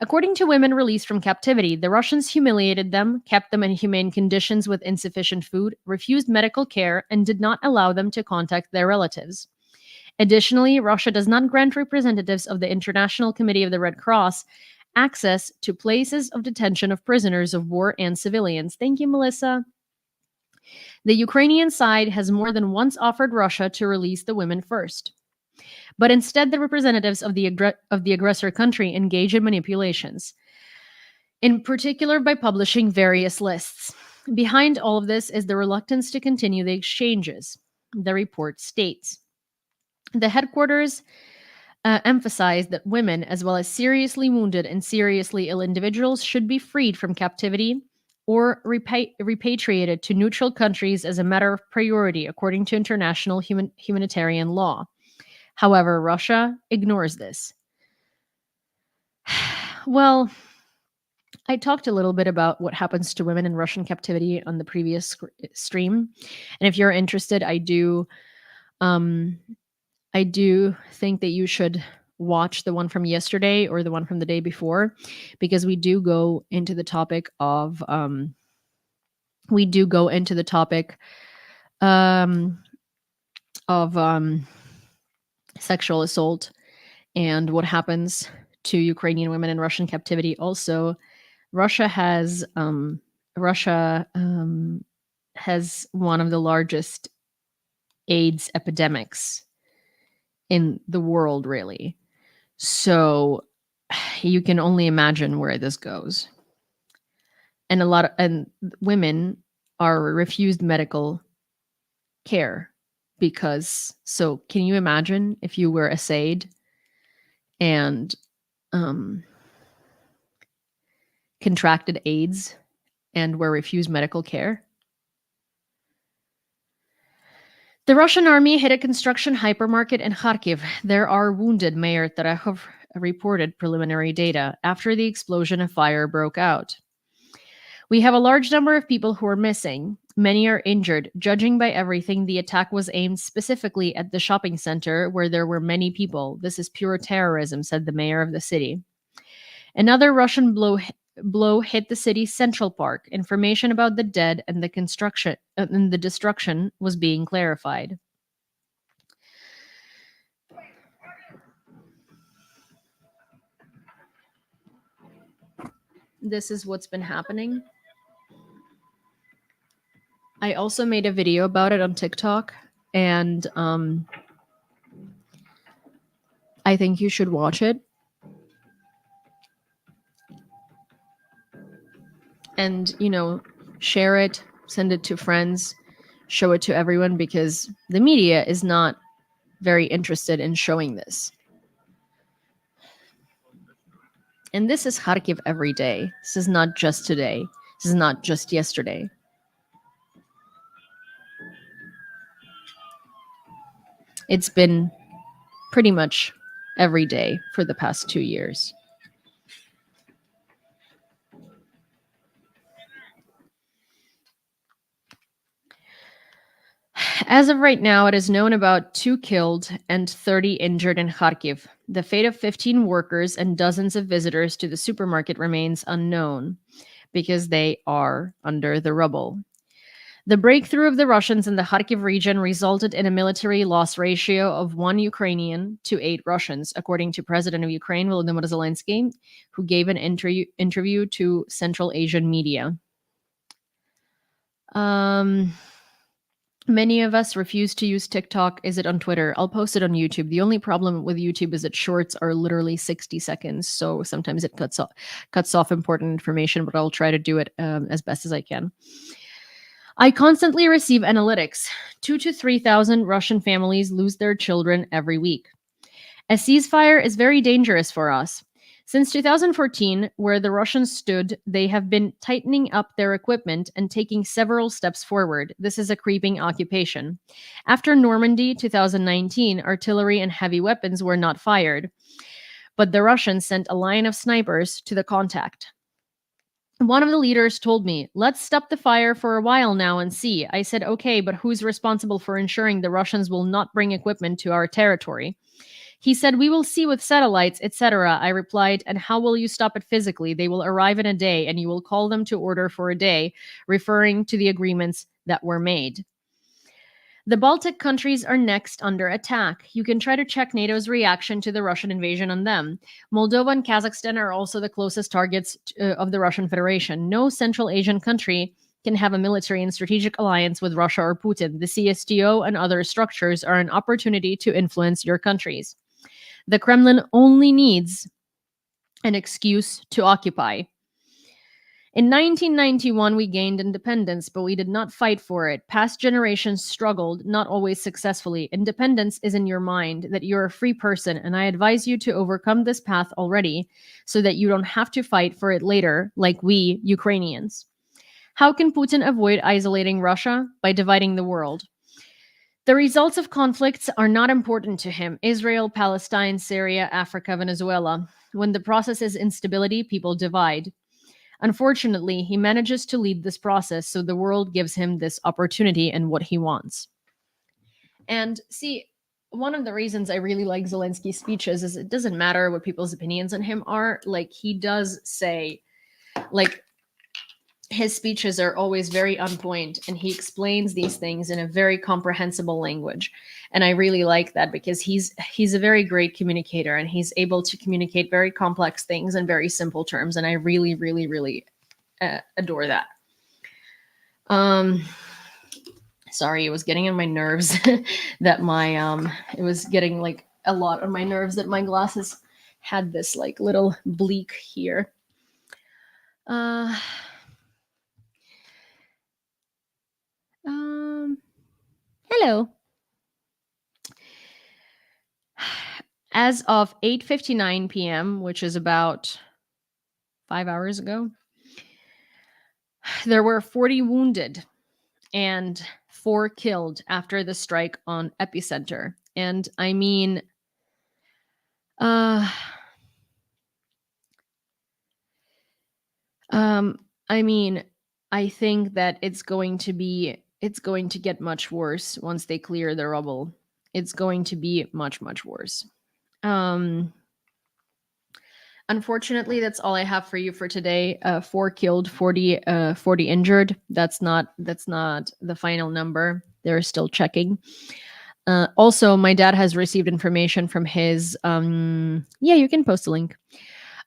According to women released from captivity, the Russians humiliated them, kept them in inhumane conditions with insufficient food, refused medical care, and did not allow them to contact their relatives. Additionally, Russia does not grant representatives of the International Committee of the Red Cross access to places of detention of prisoners of war and civilians. Thank you, Melissa. The Ukrainian side has more than once offered Russia to release the women first. But instead, the representatives of the aggressor country engage in manipulations, in particular by publishing various lists. Behind all of this is the reluctance to continue the exchanges, the report states. The headquarters emphasized that women, as well as seriously wounded and seriously ill individuals, should be freed from captivity or repatriated to neutral countries as a matter of priority, according to international humanitarian law. However, Russia ignores this. Well, I talked a little bit about what happens to women in Russian captivity on the previous stream, and if you're interested, I do think that you should watch the one from yesterday or the one from the day before, because we do go into the topic of sexual assault and what happens to Ukrainian women in Russian captivity. Also, Russia has one of the largest AIDS epidemics in the world, really. So you can only imagine where this goes. And women are refused medical care because, so can you imagine if you were assayed and contracted AIDS and were refused medical care? The Russian army hit a construction hypermarket in Kharkiv. There are wounded, Mayor Terehov reported preliminary data after the explosion of fire broke out. We have a large number of people who are missing. Many are injured. Judging by everything, the attack was aimed specifically at the shopping center where there were many people. This is pure terrorism, said the mayor of the city. Another Russian blow hit the city's Central Park. Information about the dead and the destruction was being clarified. This is what's been happening. I also made a video about it on TikTok, and I think you should watch it. And, share it, send it to friends, show it to everyone, because the media is not very interested in showing this. And this is Kharkiv every day. This is not just today. This is not just yesterday. It's been pretty much every day for the past 2 years. As of right now, it is known about 2 killed and 30 injured in Kharkiv. The fate of 15 workers and dozens of visitors to the supermarket remains unknown because they are under the rubble. The breakthrough of the Russians in the Kharkiv region resulted in a military loss ratio of 1 Ukrainian to 8 Russians, according to President of Ukraine, Volodymyr Zelensky, who gave an interview to Central Asian media. Many of us refuse to use TikTok. Is it on Twitter? I'll post it on YouTube. The only problem with YouTube is that shorts are literally 60 seconds. So sometimes it cuts off important information, but I'll try to do it as best as I can. I constantly receive analytics. 2,000 to 3,000 Russian families lose their children every week. A ceasefire is very dangerous for us. Since 2014, where the Russians stood, they have been tightening up their equipment and taking several steps forward. This is a creeping occupation. After Normandy 2019, artillery and heavy weapons were not fired, but the Russians sent a line of snipers to the contact. One of the leaders told me, let's stop the fire for a while now and see. I said, okay, but who's responsible for ensuring the Russians will not bring equipment to our territory? He said, we will see with satellites, etc. I replied, and how will you stop it physically? They will arrive in a day and you will call them to order for a day, referring to the agreements that were made. The Baltic countries are next under attack. You can try to check NATO's reaction to the Russian invasion on them. Moldova and Kazakhstan are also the closest targets of the Russian Federation. No Central Asian country can have a military and strategic alliance with Russia or Putin. The CSTO and other structures are an opportunity to influence your countries. The Kremlin only needs an excuse to occupy. In 1991, we gained independence, but we did not fight for it. Past generations struggled, not always successfully. Independence is in your mind, that you're a free person, and I advise you to overcome this path already so that you don't have to fight for it later, like we, Ukrainians. How can Putin avoid isolating Russia? By dividing the world. The results of conflicts are not important to him. Israel, Palestine, Syria, Africa, Venezuela. When the process is instability, people divide. Unfortunately, he manages to lead this process, so the world gives him this opportunity and what he wants. And see, one of the reasons I really like Zelensky's speeches is it doesn't matter what people's opinions on him are. Like, he does say, like, his speeches are always very on point, and he explains these things in a very comprehensible language. And I really like that because he's a very great communicator, and he's able to communicate very complex things in very simple terms. And I really, really, really adore that. Sorry, it was getting on my nerves that it was getting like a lot on my nerves that my glasses had this like little bleak here. Hello. As of 8:59 p.m., which is about 5 hours ago, there were 40 wounded and 4 killed after the strike on Epicenter. And I mean, I think that it's going to get much worse once they clear the rubble. It's going to be much, much worse. Unfortunately, that's all I have for you for today. 4 killed, 40 injured. That's not the final number. They're still checking. Also, my dad has received information from his you can post a link.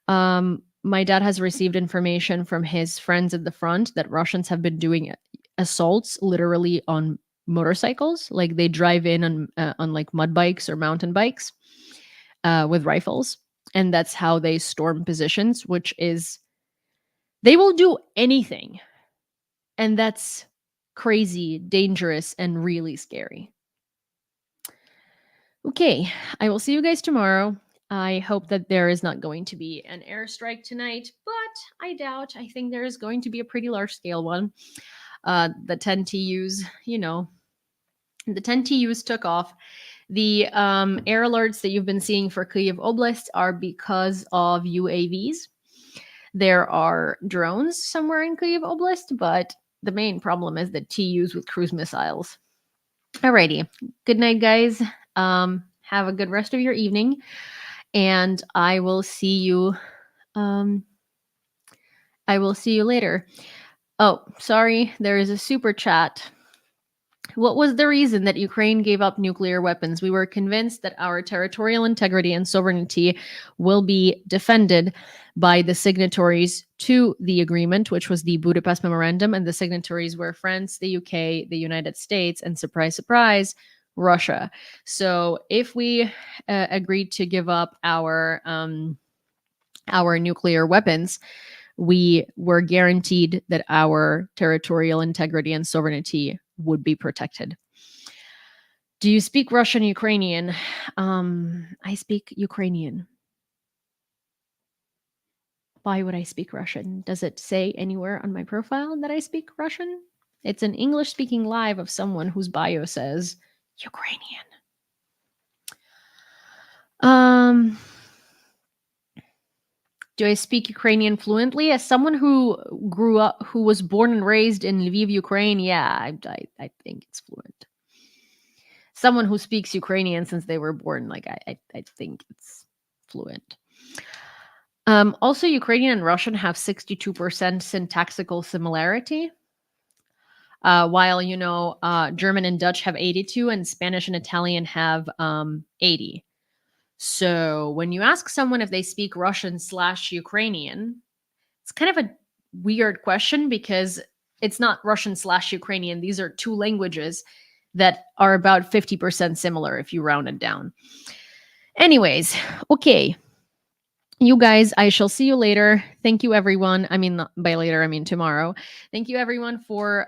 My dad has received information from his friends at the front that Russians have been doing assaults literally on motorcycles. Like, they drive in on like mud bikes or mountain bikes with rifles. And that's how they storm positions, which is, they will do anything. And that's crazy, dangerous, and really scary. Okay, I will see you guys tomorrow. I hope that there is not going to be an airstrike tonight, but I doubt. I think there is going to be a pretty large scale one. The 10 TUs, the 10 TUs took off. The air alerts that you've been seeing for Kyiv Oblast are because of UAVs. There are drones somewhere in Kyiv Oblast, but the main problem is the TUs with cruise missiles. Alrighty. Good night, guys. Have a good rest of your evening, and I will see you. I will see you later. Oh, sorry. There is a super chat What was the reason that Ukraine gave up nuclear weapons? We were convinced that our territorial integrity and sovereignty will be defended by the signatories to the agreement, which was the Budapest Memorandum, and the signatories were France, the UK, the United States, and surprise, surprise, Russia. So if we agreed to give up our nuclear weapons, we were guaranteed that our territorial integrity and sovereignty would be protected. Do you speak Russian, Ukrainian? I speak Ukrainian. Why would I speak Russian? Does it say anywhere on my profile that I speak Russian? It's an English-speaking live of someone whose bio says Ukrainian. Do I speak Ukrainian fluently? As someone who was born and raised in Lviv, Ukraine, yeah, I think it's fluent. Someone who speaks Ukrainian since they were born, like I think it's fluent. Also, Ukrainian and Russian have 62% syntactical similarity, while German and Dutch have 82, and Spanish and Italian have 80. So when you ask someone if they speak Russian/Ukrainian, it's kind of a weird question because it's not Russian/Ukrainian. These are two languages that are about 50% similar if you round it down. Anyways, okay. You guys, I shall see you later. Thank you, everyone. I mean, by later, I mean tomorrow. Thank you, everyone, for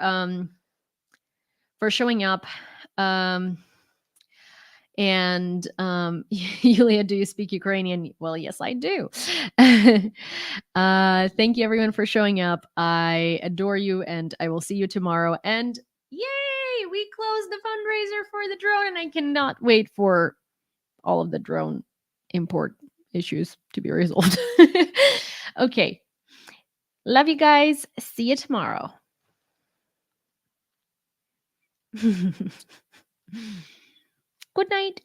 showing up. And Yulia, do you speak Ukrainian? Well, yes, I do. Thank you, everyone, for showing up. I adore you, and I will see you tomorrow. And yay, we closed the fundraiser for the drone, and I cannot wait for all of the drone import issues to be resolved. Okay. Love you guys. See you tomorrow. Good night.